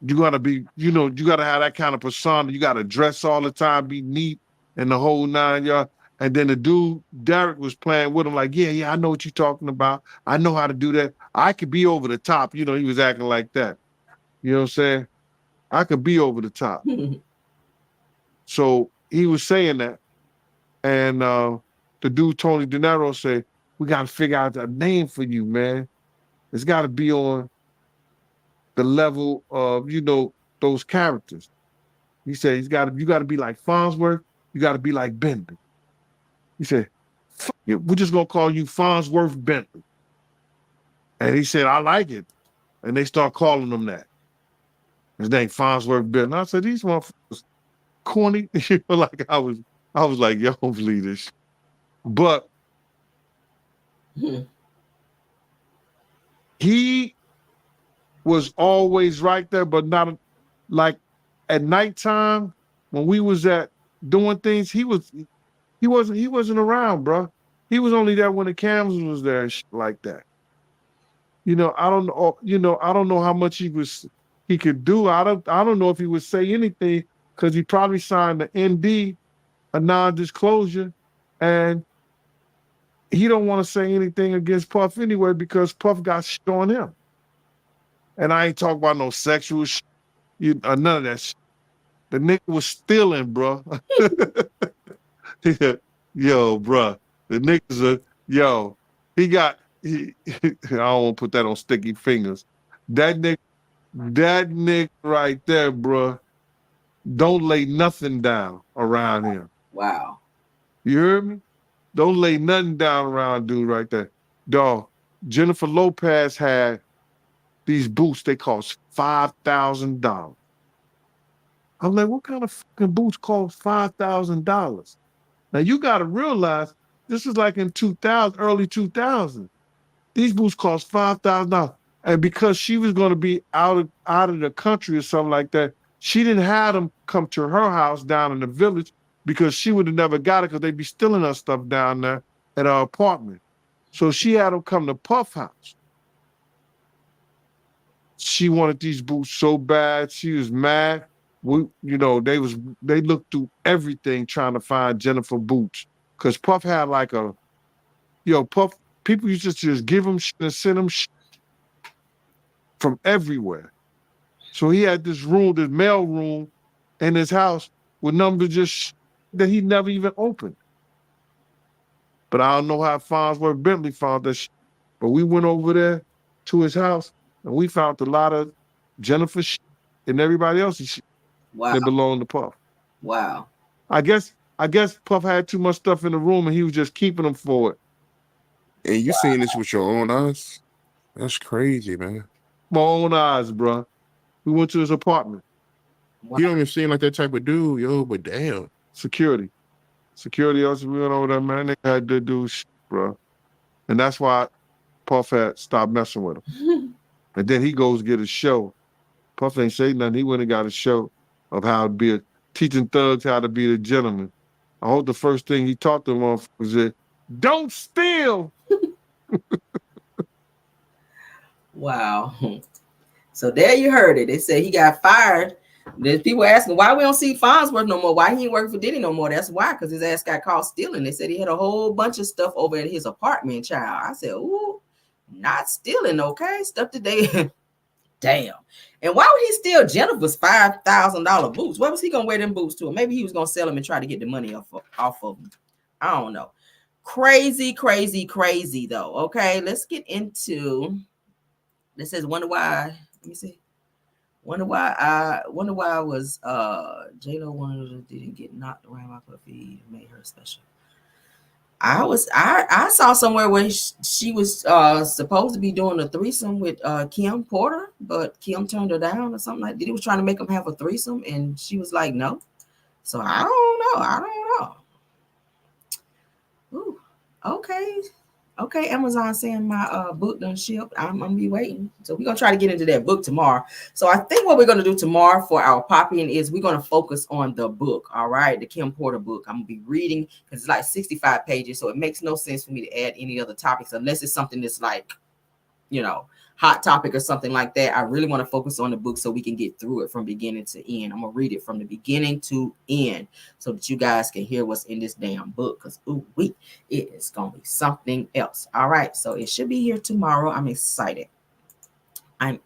You gotta be, you know, you gotta have that kind of persona. You gotta dress all the time, be neat, and the whole 9 yards. And then the dude, Derek, was playing with him like, yeah, I know what you're talking about. I know how to do that. I could be over the top. You know, he was acting like that. You know what I'm saying? I could be over the top. So he was saying that. And the dude, Tony De Niro, said, we got to figure out a name for you, man. It's got to be on the level of, you know, those characters. He said, you got to be like Fonzworth. You got to be like Bentley. He said, we're just going to call you Fonzworth Bentley. And he said, I like it. And they start calling him that. His name, Fonzworth Bentley. I said, these motherfuckers corny. Like I was like, yo, believe this. But he was always right there, but not like at nighttime when we was at doing things, he wasn't around, bro. He was only there when the cameras was there and shit like that. You know, I don't know how much he could do. I don't know if he would say anything because he probably signed the ND, a non-disclosure, and he don't want to say anything against Puff anyway because Puff got shit on him. And I ain't talking about no sexual shit, none of that shit. The nigga was stealing, bro. Yo, bro. The niggas I don't want to put that on sticky fingers. That nigga right there, bro, don't lay nothing down around him. Wow. You heard me? Don't lay nothing down around dude right there. Dog, Jennifer Lopez had these boots, they cost $5,000. I'm like, what kind of fucking boots cost $5,000? Now you gotta realize this is like in 2000, early 2000. These boots cost $5,000. And because she was gonna be out of the country or something like that, she didn't have them come to her house down in the village because she would have never got it because they'd be stealing her stuff down there at her apartment. So she had them come to Puff house. She wanted these boots so bad. She was mad. They looked through everything trying to find Jennifer boots. Cause Puff had like Puff, people used to just give him shit and send him shit from everywhere. So he had this room, this mail room in his house with numbers just that he never even opened. But I don't know how Fonzworth Bentley found that shit. But we went over there to his house and we found a lot of Jennifer shit and everybody else's shit that belonged to Puff. Wow. I guess Puff had too much stuff in the room and he was just keeping them for it. And you seen this with your own eyes? That's crazy, man. My own eyes, bro. We went to his apartment. He don't even seem like that type of dude, yo, but damn. Security else, we went over there, man. They had to do shit, bro. And that's why Puff had stopped messing with him. And then he goes get a show. Puff ain't say nothing. He went and got a show of how to be teaching thugs how to be a gentleman. I hope the first thing he taught them on was that, don't steal. Wow. So there you heard it. They said he got fired. There's people asking why we don't see Fonzworth no more. Why he ain't working for Diddy no more? That's why, because his ass got caught stealing. They said he had a whole bunch of stuff over at his apartment, child. I said, ooh, not stealing, okay? Stuff today. Damn. And why would he steal Jennifer's $5,000 boots? What was he gonna wear them boots to? Maybe he was gonna sell them and try to get the money off of them. I don't know. Crazy though. Okay, let's get into. This says wonder why. Let me see. Wonder why I was J-Lo didn't get knocked around my puppy and made her special. I saw somewhere where she was supposed to be doing a threesome with Kim Porter, but Kim turned her down or something like that. Diddy was trying to make them have a threesome and she was like no. So I don't know. Ooh, okay, Amazon saying my book done shipped. I'm gonna be waiting. So we're gonna try to get into that book tomorrow. So I think what we're gonna do tomorrow for our pop-in is we're gonna focus on the book. All right, the Kim Porter book. I'm gonna be reading because it's like 65 pages, so it makes no sense for me to add any other topics unless it's something that's like, hot topic or something like that, I really want to focus on the book so we can get through it from beginning to end. I'm gonna read it from the beginning to end so that you guys can hear what's in this damn book, because it is gonna be something else. All right, so it should be here tomorrow. I'm excited. All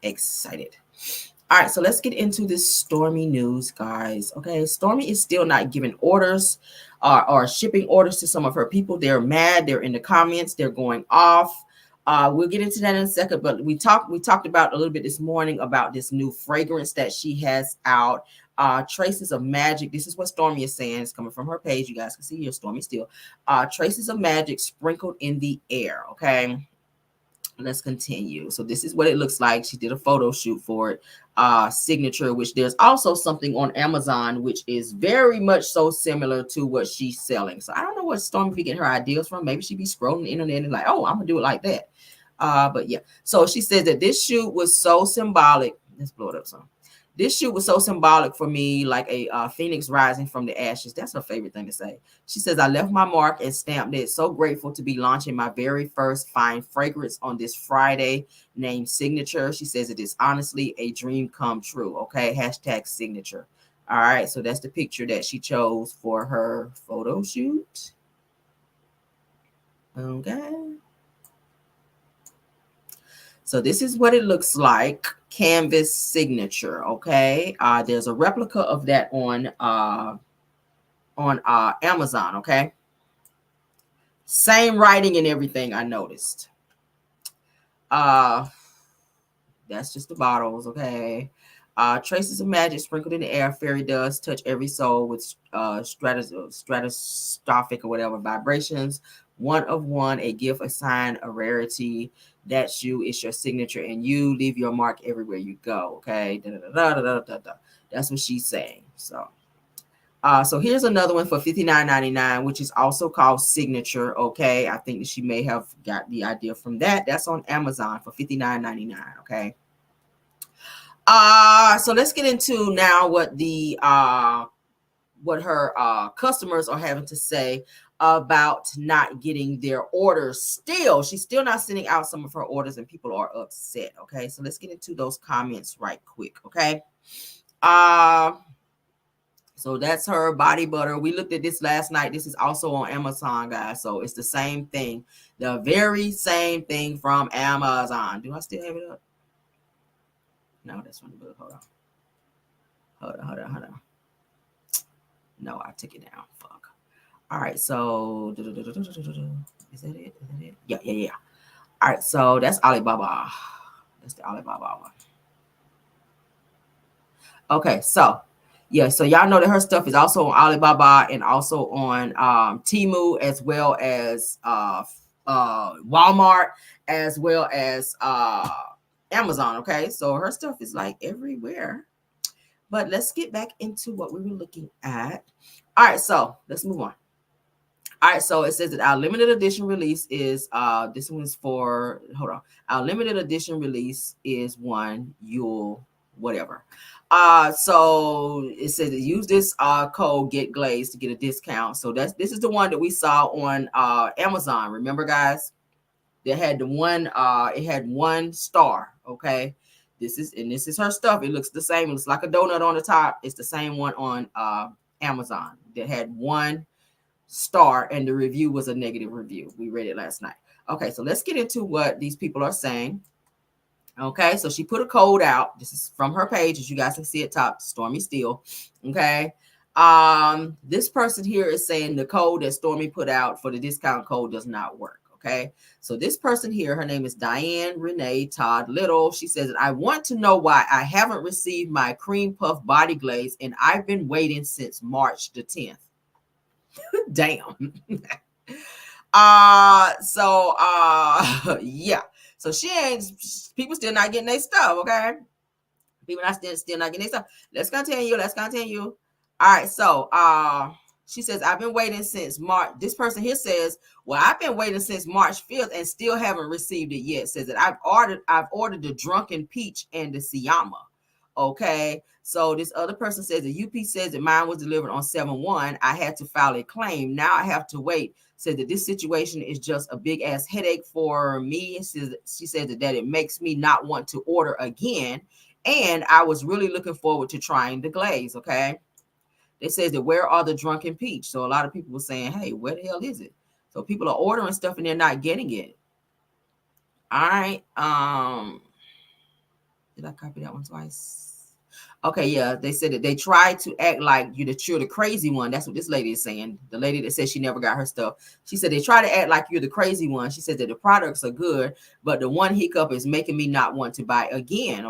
right, so let's get into this Stormi news, guys. Okay, Stormi is still not giving orders or shipping orders to some of her people. They're mad. They're in the comments. They're going off. We'll get into that in a second, but we talked about a little bit this morning about this new fragrance that she has out, Traces of Magic. This is what Stormi is saying. It's coming from her page. You guys can see here, Stormi Steele. Traces of Magic sprinkled in the air. Okay, let's continue. So this is what it looks like. She did a photo shoot for it. Signature, which there's also something on Amazon which is very much so similar to what she's selling. So I don't know what Stormi be getting her ideas from. Maybe she be scrolling the internet and like, oh, I'm gonna do it like that. But yeah, so she says that this shoot was so symbolic. Let's blow it up some. This shoot was so symbolic for me, like a phoenix rising from the ashes. That's her favorite thing to say. She says, I left my mark and stamped it. So grateful to be launching my very first fine fragrance on this Friday named Signature. She says it is honestly a dream come true. Okay, hashtag signature. All right, so that's the picture that she chose for her photo shoot. Okay. So this is what it looks like. Canvas signature. Okay. There's a replica of that on Amazon. Okay. Same writing and everything, I noticed. That's just the bottles. Okay. Traces of magic sprinkled in the air. Fairy dust touch every soul with stratospheric or whatever vibrations. One of one, a gift, a sign, a rarity. That's you. It's your signature, and you leave your mark everywhere you go. Okay, that's what she's saying. So, so here's another one for $59.99, which is also called Signature. Okay, I think that she may have got the idea from that. That's on Amazon for $59.99. Okay. So let's get into now what the what her customers are having to say about not getting their orders. She's still not sending out some of her orders, and people are upset. Okay, so let's get into those comments right quick. Okay, so that's her body butter. We looked at this last night. This is also on Amazon, guys. So it's the same thing, the very same thing from Amazon. Do I still have it up? No, that's from the book. Hold on. No, I took it down. Fuck. All right, so is that it? Yeah. All right, so that's Alibaba. That's the Alibaba one. Okay, so yeah, so y'all know that her stuff is also on Alibaba and also on Temu, as well as Walmart, as well as Amazon. Okay, so her stuff is like everywhere. But let's get back into what we were looking at. All right, so let's move on. All right, so it says that our limited edition release is this one's for, hold on. Our limited edition release is one Yule whatever. So it says that use this code Get Glazed to get a discount. So this is the one that we saw on Amazon. Remember, guys, that had the one it had 1 star. Okay, this is her stuff. It looks the same. It looks like a donut on the top. It's the same one on Amazon that had 1 star, and the review was a negative review. We read it last night. Okay, so let's get into what these people are saying. Okay, so she put a code out. This is from her page, as you guys can see at top, Stormi Steele. Okay, this person here is saying the code that Stormi put out for the discount code does not work. Okay, so this person here, her name is Diane Renee Todd Little. She says, I want to know why I haven't received my cream puff body glaze, and I've been waiting since March the 10th. Damn. Yeah. So people still not getting their stuff. Okay, people not still not getting their stuff. Let's continue. All right, so she says, I've been waiting since March. This person here says, well, I've been waiting since March 5th and still haven't received it yet. Says that I've ordered the Drunken Peach and the Siyama. Okay, so this other person says the UP says that mine was delivered on 7/1. I had to file a claim. Now I have to wait. Said that this situation is just a big ass headache for me. She said that it makes me not want to order again. And I was really looking forward to trying the glaze. Okay. It says that where are the drunken peach? So a lot of people were saying, hey, where the hell is it? So people are ordering stuff and they're not getting it. All right. Did I copy that one twice? Okay, yeah. They said that they tried to act like you're the crazy one. That's what this lady is saying. The lady that said she never got her stuff. She said they try to act like you're the crazy one. She said that the products are good, but the one hiccup is making me not want to buy again.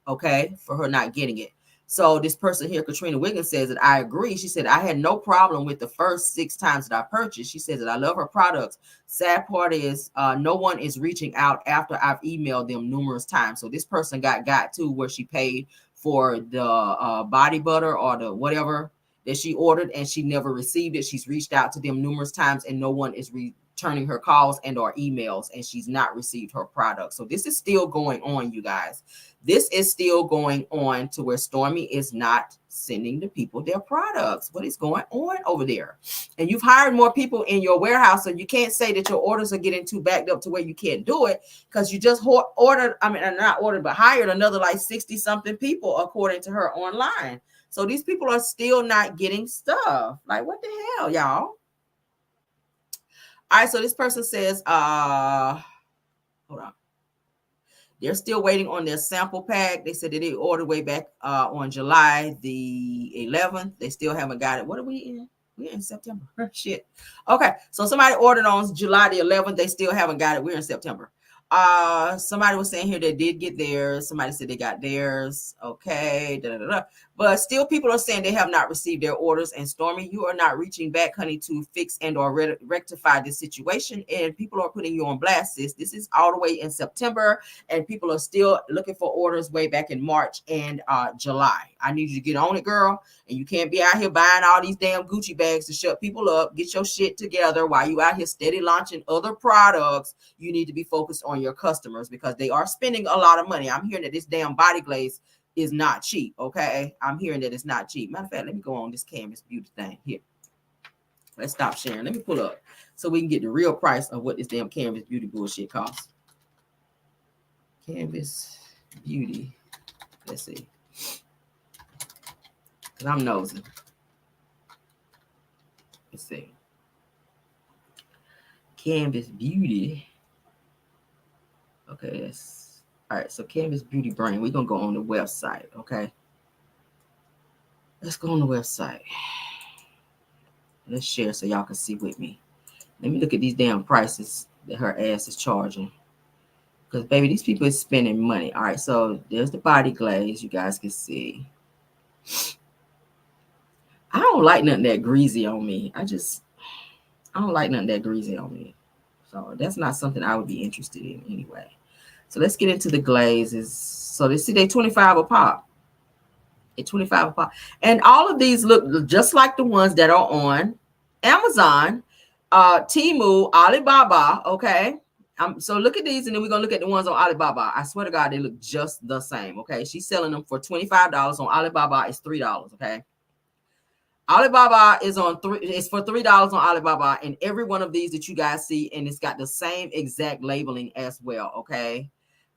Okay, for her not getting it. So this person here, Katrina Wiggins, says that I agree. She said, I had no problem with the first 6 times that I purchased. She says that I love her products. Sad part is no one is reaching out after I've emailed them numerous times. So this person got to where she paid for the body butter or the whatever that she ordered and she never received it. She's reached out to them numerous times and no one is returning her calls and or emails, and she's not received her product. So this is still going on, you guys. This is still going on to where Stormi is not sending the people their products. What is going on over there? And you've hired more people in your warehouse, so you can't say that your orders are getting too backed up to where you can't do it, because you just hired another like 60 something people according to her online. So these people are still not getting stuff. Like, what the hell, y'all? All right, so this person says, hold on. They're still waiting on their sample pack. They said that they ordered way back on July the 11th. They still haven't got it. What are we in? We're in September. Shit. Okay, so somebody ordered on July the 11th. They still haven't got it. We're in September. Somebody was saying here they did get theirs. Somebody said they got theirs. Okay. But still people are saying they have not received their orders. And Stormi, you are not reaching back, honey, to fix and or rectify this situation. And people are putting you on blast, sis. This is all the way in September. And people are still looking for orders way back in March and July. I need you to get on it, girl. And you can't be out here buying all these damn Gucci bags to shut people up. Get your shit together while you out here steady launching other products. You need to be focused on your customers because they are spending a lot of money. I'm hearing that this damn body glaze is not cheap. Okay, I'm hearing that it's not cheap. Matter of fact, let me go on this Canvas Beauty thing here. Let's stop sharing. Let me pull up so we can get the real price of what this damn Canvas Beauty bullshit costs. Canvas Beauty. Let's see. Because I'm nosing. Let's see. Canvas Beauty. Okay, that's all right. So Canvas Beauty Brand. We're gonna go on the website. Okay. Let's go on the website. Let's share so y'all can see with me. Let me look at these damn prices that her ass is charging. Because baby, these people is spending money. All right, so there's the body glaze. You guys can see. I don't like nothing that greasy on me. I don't like nothing that greasy on me. So that's not something I would be interested in anyway. So let's get into the glazes. So they see they 25 a pop. They 25 a pop. And all of these look just like the ones that are on Amazon, Temu, Alibaba. Okay. So look at these, and then we're gonna look at the ones on Alibaba. I swear to God, they look just the same. Okay. She's selling them for $25. On Alibaba, it's $3. Okay. Alibaba is it's for $3 on Alibaba, and every one of these that you guys see, and it's got the same exact labeling as well. Okay.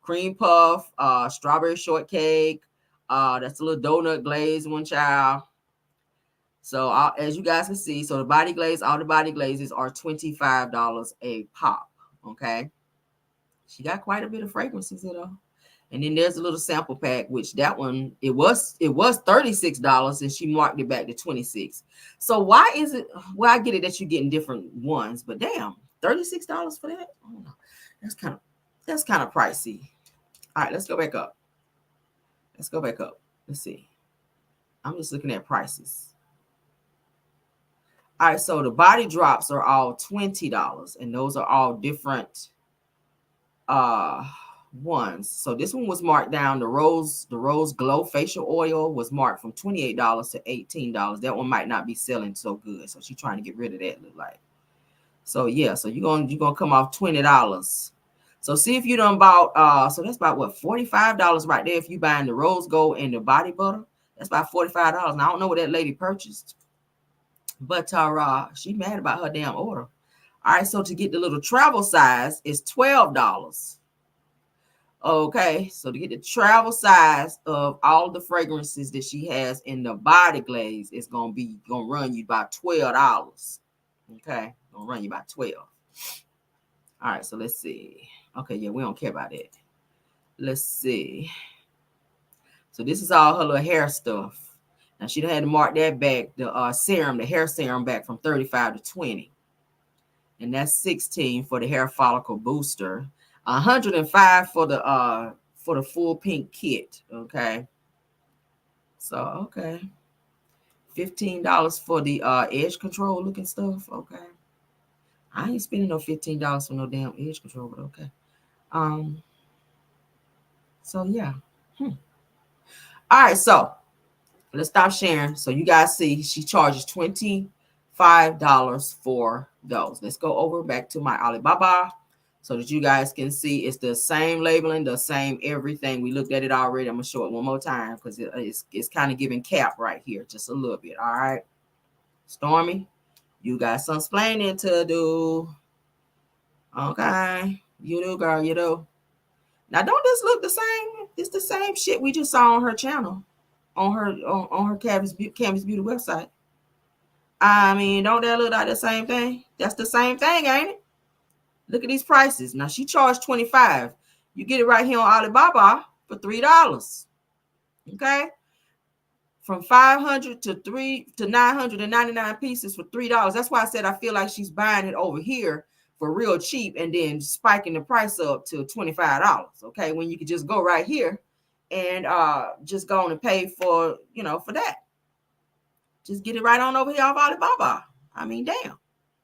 Cream puff, strawberry shortcake, that's a little donut glaze, one child. So as you guys can see, so the body glaze, all the body glazes are $25 a pop. Okay. She got quite a bit of fragrances, you know. And then there's a little sample pack, which that one, it was $36, and she marked it back to $26. So why is it, well, I get it that you're getting different ones, but damn, $36 for that? I don't know. That's kind of pricey. All right, let's go back up. Let's go back up. Let's see. I'm just looking at prices. All right, so the body drops are all $20, and those are all different ones. So this one was marked down. The rose glow facial oil was marked from $28 to $18. That one might not be selling so good, so she's trying to get rid of that, look like. So yeah, so you're gonna come off $20. So see if you done bought, so that's about what, $45 right there if you buying the rose gold and the body butter. That's about $45. Now I don't know what that lady purchased, but she mad about her damn order. All right, so to get the little travel size is $12. Okay, so to get the travel size of all the fragrances that she has in the body glaze, it's gonna run you about $12. Okay, gonna run you about 12. All right, so let's see. Okay, yeah, we don't care about that. Let's see. So this is all her little hair stuff. Now she had to mark that back, the serum, the hair serum back from 35 to 20. And that's 16 for the hair follicle booster. 105 for the full pink kit. Okay. So okay. $15 for the edge control looking stuff. Okay. I ain't spending no $15 for no damn edge control, but okay. So yeah. All right, so let's stop sharing. So you guys see she charges $25 for those. Let's go over back to my Alibaba so that you guys can see it's the same labeling, the same everything. We looked at it already. I'm gonna show it one more time because it's kind of giving cap right here, just a little bit. All right, Stormy, you got some explaining to do. Okay, you do, girl, you do. Now, don't this look the same? It's the same shit we just saw on her channel, on her Canvas Beauty website. I mean, don't that look like the same thing? That's the same thing, ain't it? Look at these prices. Now she charged $25. You get it right here on Alibaba for $3. Okay, from 500 to 999 pieces for $3. That's why I said I feel like she's buying it over here for real cheap and then spiking the price up to $25. Okay, when you could just go right here and just go on and pay for, for that. Just get it right on over here off Alibaba. I mean, damn.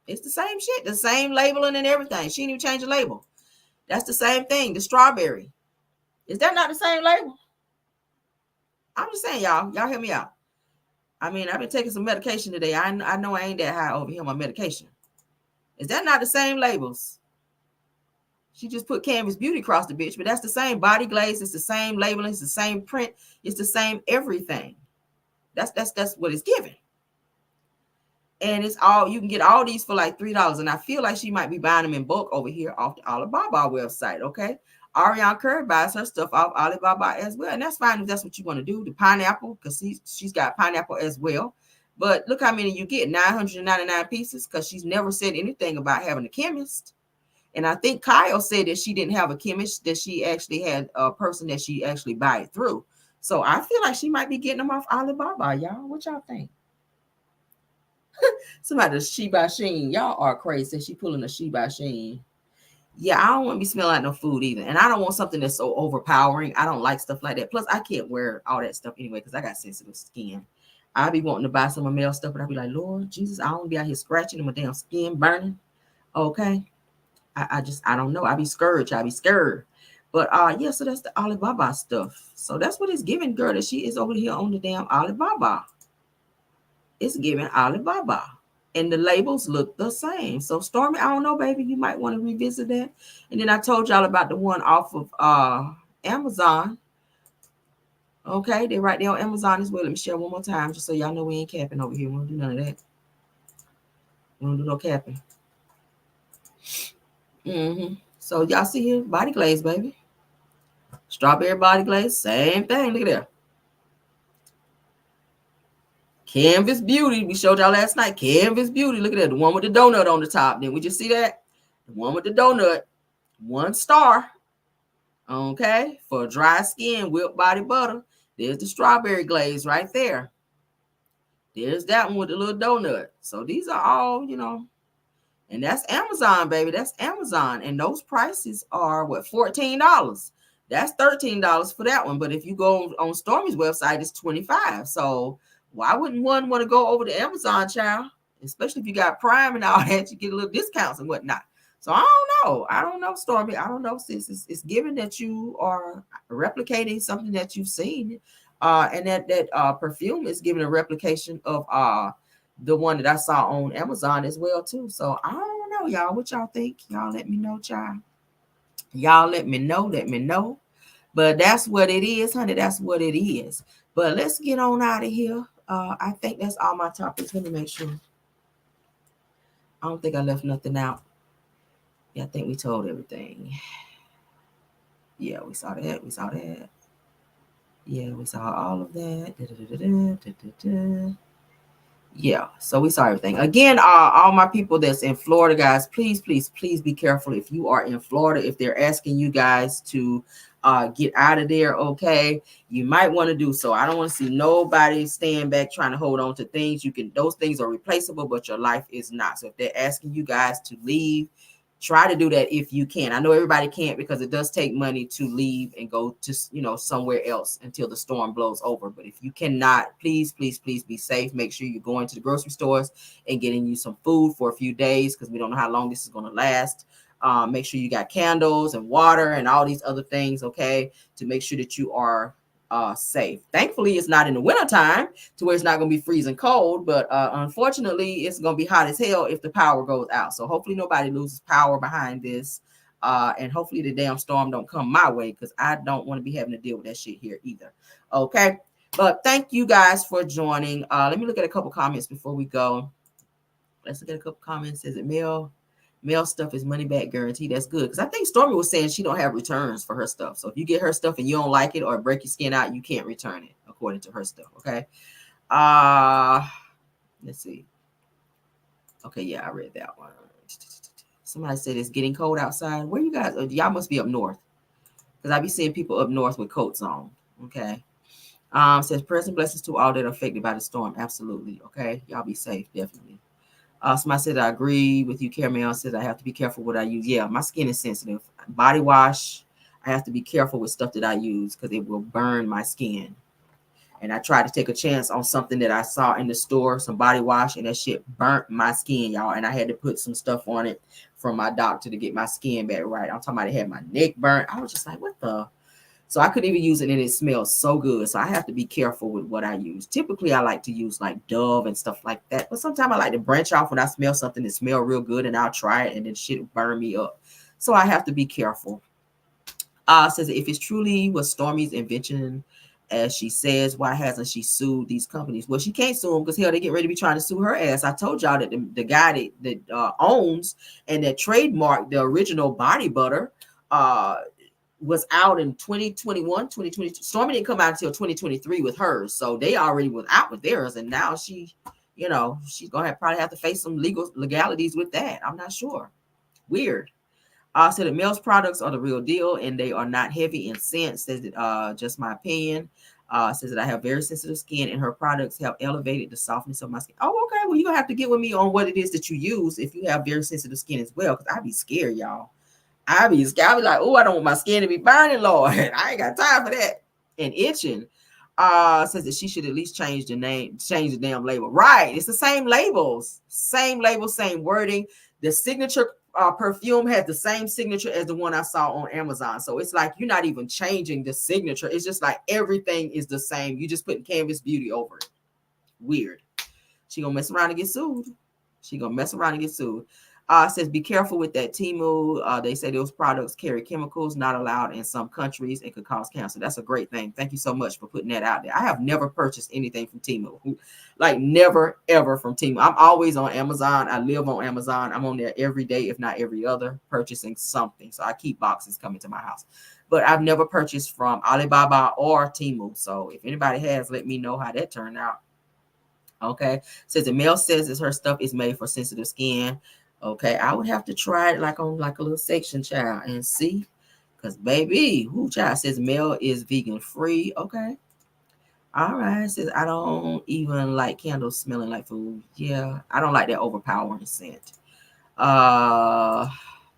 It's the same shit, the same labeling and everything. She didn't even change the label. That's the same thing. The strawberry. Is that not the same label? I'm just saying, y'all hear me out. I mean, I've been taking some medication today. I know I ain't that high over here on my medication. Is that not the same labels? She just put Canvas Beauty across the bitch, but that's the same body glaze. It's the same labeling. It's the same print. It's the same everything. That's what it's giving. And it's all, you can get all these for like $3. And I feel like she might be buying them in bulk over here off the Alibaba website. Okay. Ariana Curry buys her stuff off Alibaba as well. And that's fine if that's what you want to do. The pineapple, because she's got pineapple as well. But look how many you get, 999 pieces, because she's never said anything about having a chemist. And I think Kyle said that she didn't have a chemist, that she actually had a person that she actually buy it through. So I feel like she might be getting them off Alibaba, y'all. What y'all think? Somebody, the She by Sheen. Y'all are crazy. She pulling a She by Sheen. Yeah, I don't want to be smelling like no food either. And I don't want something that's so overpowering. I don't like stuff like that. Plus, I can't wear all that stuff anyway because I got sensitive skin. I be wanting to buy some of male stuff, but I be like, Lord Jesus, I don't want to be out here scratching my damn skin burning. Okay. I don't know. I be scared. But yeah, so that's the Alibaba stuff. So that's what it's giving, girl, that she is over here on the damn Alibaba. It's giving Alibaba. And the labels look the same. So Stormy, I don't know, baby, you might want to revisit that. And then I told y'all about the one off of Amazon. Okay, they're right there on Amazon as well. Let me share one more time just so y'all know we ain't capping over here. We don't do none of that. We don't do no capping. So y'all see here, body glaze, baby. Strawberry body glaze, same thing. Look at that. Canvas Beauty. We showed y'all last night. Canvas Beauty. Look at that. The one with the donut on the top. Then we just see that. The one with the donut. 1 star. Okay. For dry skin, whipped body butter. There's the strawberry glaze right there. There's that one with the little donut. So these are all, and that's Amazon, baby. That's Amazon. And those prices are what, $14. That's $13 for that one. But if you go on Stormie's website, it's $25. So why wouldn't one want to go over to Amazon, child? Especially if you got Prime and all that, you get a little discounts and whatnot. So I don't know, Stormy. I don't know, sis. It's given that you are replicating something that you've seen. And that perfume is giving a replication of the one that I saw on Amazon as well, too. So I don't know, y'all. What y'all think? Y'all let me know, child. Y'all let me know. But that's what it is, honey. That's what it is. But let's get on out of here. I think that's all my topics. Let me make sure. I don't think I left nothing out. Yeah, I think we told everything. Yeah, we saw that. We saw that. Yeah, we saw all of that. Yeah, so we saw everything. Again, all my people that's in Florida, guys, please be careful if you are in Florida. If they're asking you guys to get out of there, okay, you might want to do so. I don't want to see nobody stand back trying to hold on to things. Those things are replaceable, but your life is not. So if they're asking you guys to leave, try to do that if you can. I know everybody can't because it does take money to leave and go to, somewhere else until the storm blows over. But if you cannot, please be safe. Make sure you're going to the grocery stores and getting you some food for a few days because we don't know how long this is going to last. Make sure you got candles and water and all these other things, okay, to make sure that you are safe. Thankfully, it's not in the wintertime to where it's not going to be freezing cold, but unfortunately, it's going to be hot as hell if the power goes out. So hopefully nobody loses power behind this, and hopefully the damn storm don't come my way because I don't want to be having to deal with that shit here either. Okay, but thank you guys for joining. Let me look at a couple comments before we go. Let's look at a couple comments. Says it Mel stuff is money back guarantee. That's good. Because I think Stormi was saying she don't have returns for her stuff. So if you get her stuff and you don't like it or break your skin out, you can't return it according to her stuff. Okay. Let's see. Okay, yeah, I read that one. Somebody said it's getting cold outside. Where you guys? Y'all must be up north. Because I be seeing people up north with coats on. Okay. Says present blessings to all that are affected by the storm. Absolutely. Okay. Y'all be safe, definitely. Somebody said, I agree with you. Caramel said, I have to be careful what I use. Yeah, my skin is sensitive. Body wash, I have to be careful with stuff that I use because it will burn my skin. And I tried to take a chance on something that I saw in the store, some body wash, and that shit burnt my skin, y'all. And I had to put some stuff on it from my doctor to get my skin back right. I'm talking about it had my neck burnt. I was just like, what the? So I couldn't even use it and it smells so good. So I have to be careful with what I use. Typically, I like to use like Dove and stuff like that. But sometimes I like to branch off when I smell something that smells real good and I'll try it and then shit will burn me up. So I have to be careful. Says if it's truly was Stormi's invention, as she says, why hasn't she sued these companies? Well, she can't sue them because hell, they get ready to be trying to sue her ass. I told y'all that the guy that owns and that trademarked the original body butter, was out in 2021, 2022. Stormi didn't come out until 2023 with hers. So they already was out with theirs. And now she, she's going to probably have to face some legalities with that. I'm not sure. Weird. So the Mel's products are the real deal and they are not heavy in scent. Says that, just my opinion. Says that I have very sensitive skin and her products have elevated the softness of my skin. Oh, okay. Well, you're going to have to get with me on what it is that you use if you have very sensitive skin as well. Because I'd be scared, y'all. I be like, oh, I don't want my skin to be burning, Lord. I ain't got time for that. And itching. Says that she should at least change the damn label. Right. It's the same labels. Same label, same wording. The signature perfume had the same signature as the one I saw on Amazon. So it's like you're not even changing the signature. It's just like everything is the same. You just putting Canvas Beauty over it. Weird. She gonna mess around and get sued. Says be careful with that Temu. They say those products carry chemicals not allowed in some countries and could cause cancer. That's a great thing. Thank you so much for putting that out there. I have never purchased anything from Temu. Like never, ever from Temu. I'm always on Amazon. I live on Amazon. I'm on there every day, if not every other, purchasing something. So I keep boxes coming to my house. But I've never purchased from Alibaba or Temu. So if anybody has, let me know how that turned out. Okay. Says the Mel says that her stuff is made for sensitive skin. Okay, I would have to try it like on like a little section, child, and see. Because baby, child says Mel is vegan free. Okay. All right. Says I don't even like candles smelling like food. Yeah, I don't like that overpowering scent.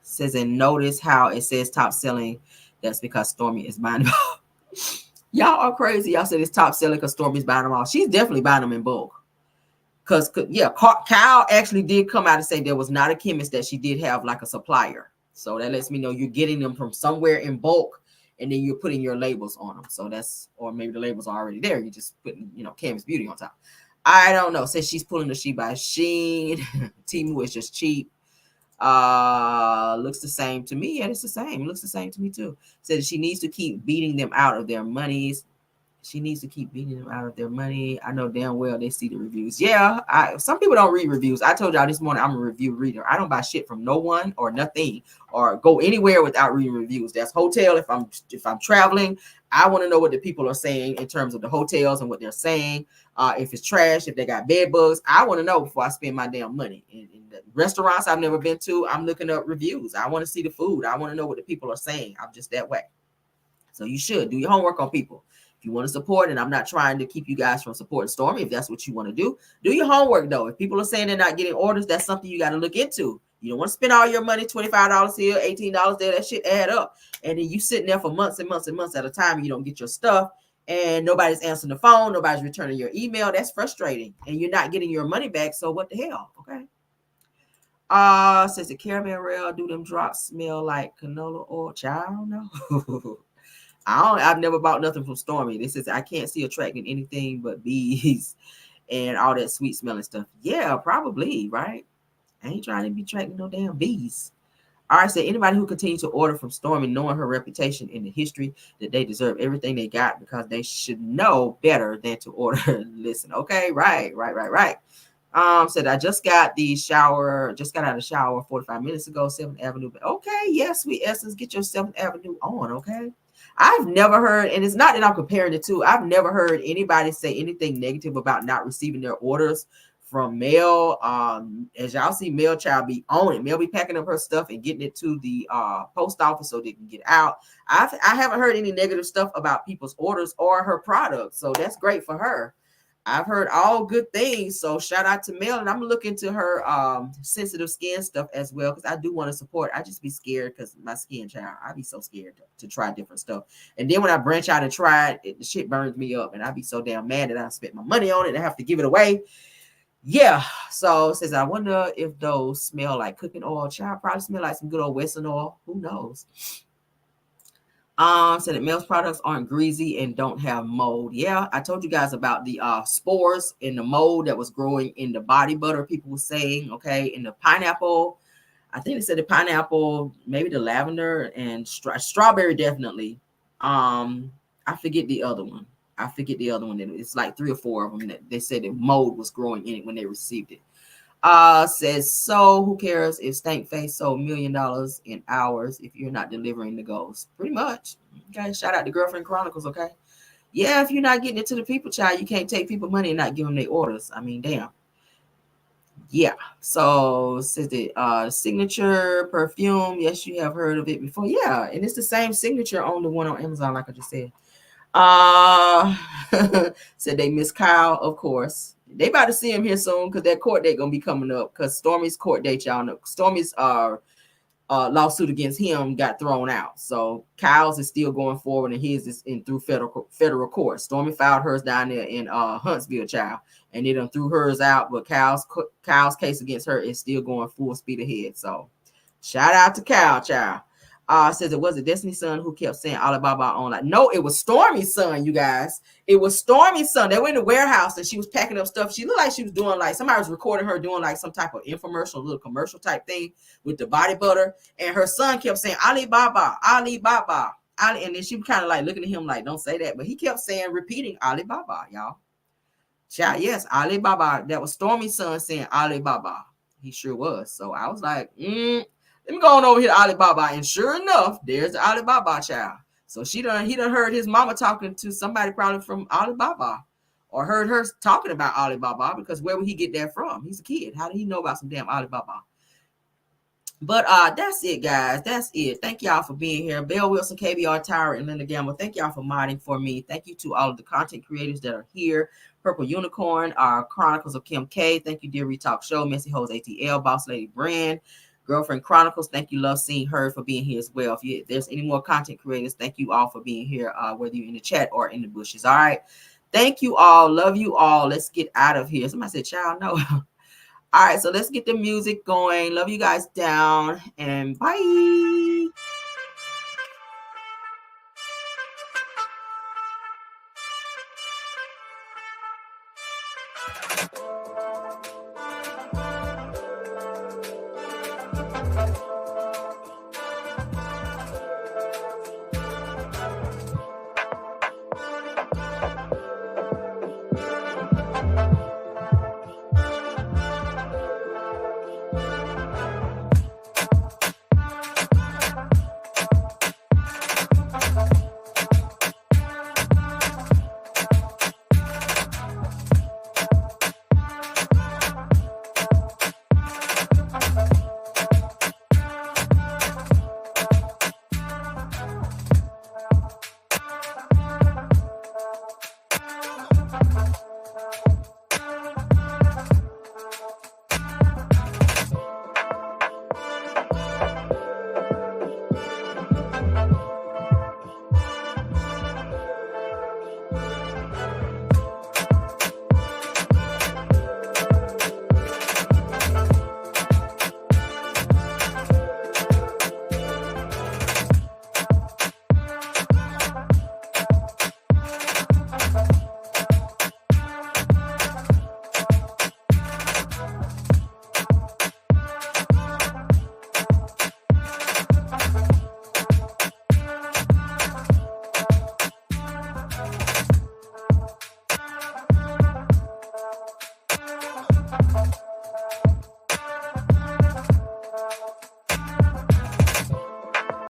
Says and notice how it says top selling. That's because Stormi is buying them all. Y'all are crazy. Y'all said it's top selling because Stormi's buying them all. She's definitely buying them in bulk. Because, yeah, Kyle actually did come out and say there was not a chemist that she did have like a supplier. So that lets me know you're getting them from somewhere in bulk and then you're putting your labels on them. So that's, or maybe the labels are already there. You're just putting, Canvas Beauty on top. I don't know. Says she's pulling the She by Sheen. Temu is just cheap. Looks the same to me. Yeah, it's the same. It looks the same to me too. Said she needs to keep beating them out of their monies. She needs to keep beating them out of their money. I know damn well they see the reviews. Yeah, some people don't read reviews. I told y'all this morning I'm a review reader. I don't buy shit from no one or nothing or go anywhere without reading reviews. That's hotel. If I'm traveling, I want to know what the people are saying in terms of the hotels and what they're saying. If it's trash, if they got bed bugs, I want to know before I spend my damn money. In the restaurants I've never been to, I'm looking up reviews. I want to see the food. I want to know what the people are saying. I'm just that way. So you should do your homework on people. If you want to support, and I'm not trying to keep you guys from supporting Stormi, if that's what you want to do your homework though. If people are saying they're not getting orders, that's something you got to look into. You don't want to spend all your money, $25 here, $18 there, that shit add up. And then you sitting there for months and months and months at a time and you don't get your stuff and nobody's answering the phone, nobody's returning your email. That's frustrating. And you're not getting your money back. So what the hell? Okay. Says the caramel rail, do them drops smell like canola oil? Child, no. I've never bought nothing from Stormi. This is I can't see attracting anything but bees and all that sweet smelling stuff. Yeah, probably, right? I ain't trying to be attracting no damn bees. All right, so anybody who continues to order from Stormi, knowing her reputation in the history, that they deserve everything they got because they should know better than to order. Listen, okay, right. Said I just got out of the shower 45 minutes ago, 7th Avenue. Okay, yes, sweet essence, get your 7th Avenue on, okay? I've never heard, and it's not that I'm comparing the two, I've never heard anybody say anything negative about not receiving their orders from mail. As y'all see, Mail Child be on it. Mail be packing up her stuff and getting it to the post office so they can get out. I haven't heard any negative stuff about people's orders or her products, so that's great for her. I've heard all good things, so shout out to Mel, and I'm looking to her sensitive skin stuff as well because I do want to support. I just be scared because my skin, child. I be so scared to try different stuff, and then when I branch out and try it, the shit burns me up, and I be so damn mad that I spent my money on it and I have to give it away. Yeah, so it says I wonder if those smell like cooking oil. Child, probably smell like some good old Western oil. Who knows? Said that Mel's products aren't greasy and don't have mold. Yeah, I told you guys about the spores in the mold that was growing in the body butter. People were saying, okay, in the pineapple. I think they said the pineapple, maybe the lavender and strawberry definitely. I forget the other one. It's like 3 or 4 of them that they said that mold was growing in it when they received it. Says, so who cares if Stank Face sold $1 million in hours if you're not delivering the goals? Pretty much. Okay, shout out to Girlfriend Chronicles, okay? Yeah, if you're not getting it to the people, child, you can't take people money and not give them their orders. I mean, damn. Yeah, so says the signature perfume. Yes, you have heard of it before. Yeah, and it's the same signature on the one on Amazon, like I just said. Said they miss Kyle, of course. They about to see him here soon because that court date gonna be coming up because Stormi's court date, y'all know. Stormi's lawsuit against him got thrown out. So Kyle's is still going forward and his is in through federal court. Stormi filed hers down there in Huntsville, child, and they done threw hers out, but Kyle's case against her is still going full speed ahead. So shout out to Kyle, child. Says it was a Destiny's son who kept saying Alibaba online. No, it was Stormi's son, you guys. It was Stormi's son. They were in the warehouse and she was packing up stuff. She looked like she was doing like somebody was recording her doing like some type of infomercial, little commercial type thing with the body butter. And her son kept saying Alibaba, Alibaba, Ali. And then she was kind of like looking at him like, don't say that. But he kept saying, repeating Alibaba, y'all. Child, yes, Alibaba. That was Stormi's son saying Alibaba. He sure was. So I was like, let me go on over here to Alibaba. And sure enough, there's the Alibaba child. So he done heard his mama talking to somebody probably from Alibaba or heard her talking about Alibaba because where would he get that from? He's a kid. How did he know about some damn Alibaba? But that's it, guys. That's it. Thank y'all for being here. Belle Wilson, KBR Tower, and Linda Gamble. Thank y'all for modding for me. Thank you to all of the content creators that are here. Purple Unicorn, Chronicles of Kim K. Thank you, Dear Retalk Show, Messy Hoes ATL, Boss Lady Brand, Girlfriend Chronicles. Thank you, Love Seeing Her, for being here as well. If there's any more content creators, thank you all for being here, whether you're in the chat or in the bushes. All right. Thank you all. Love you all. Let's get out of here. Somebody said, child, no. All right, so let's get the music going. Love you guys down and bye.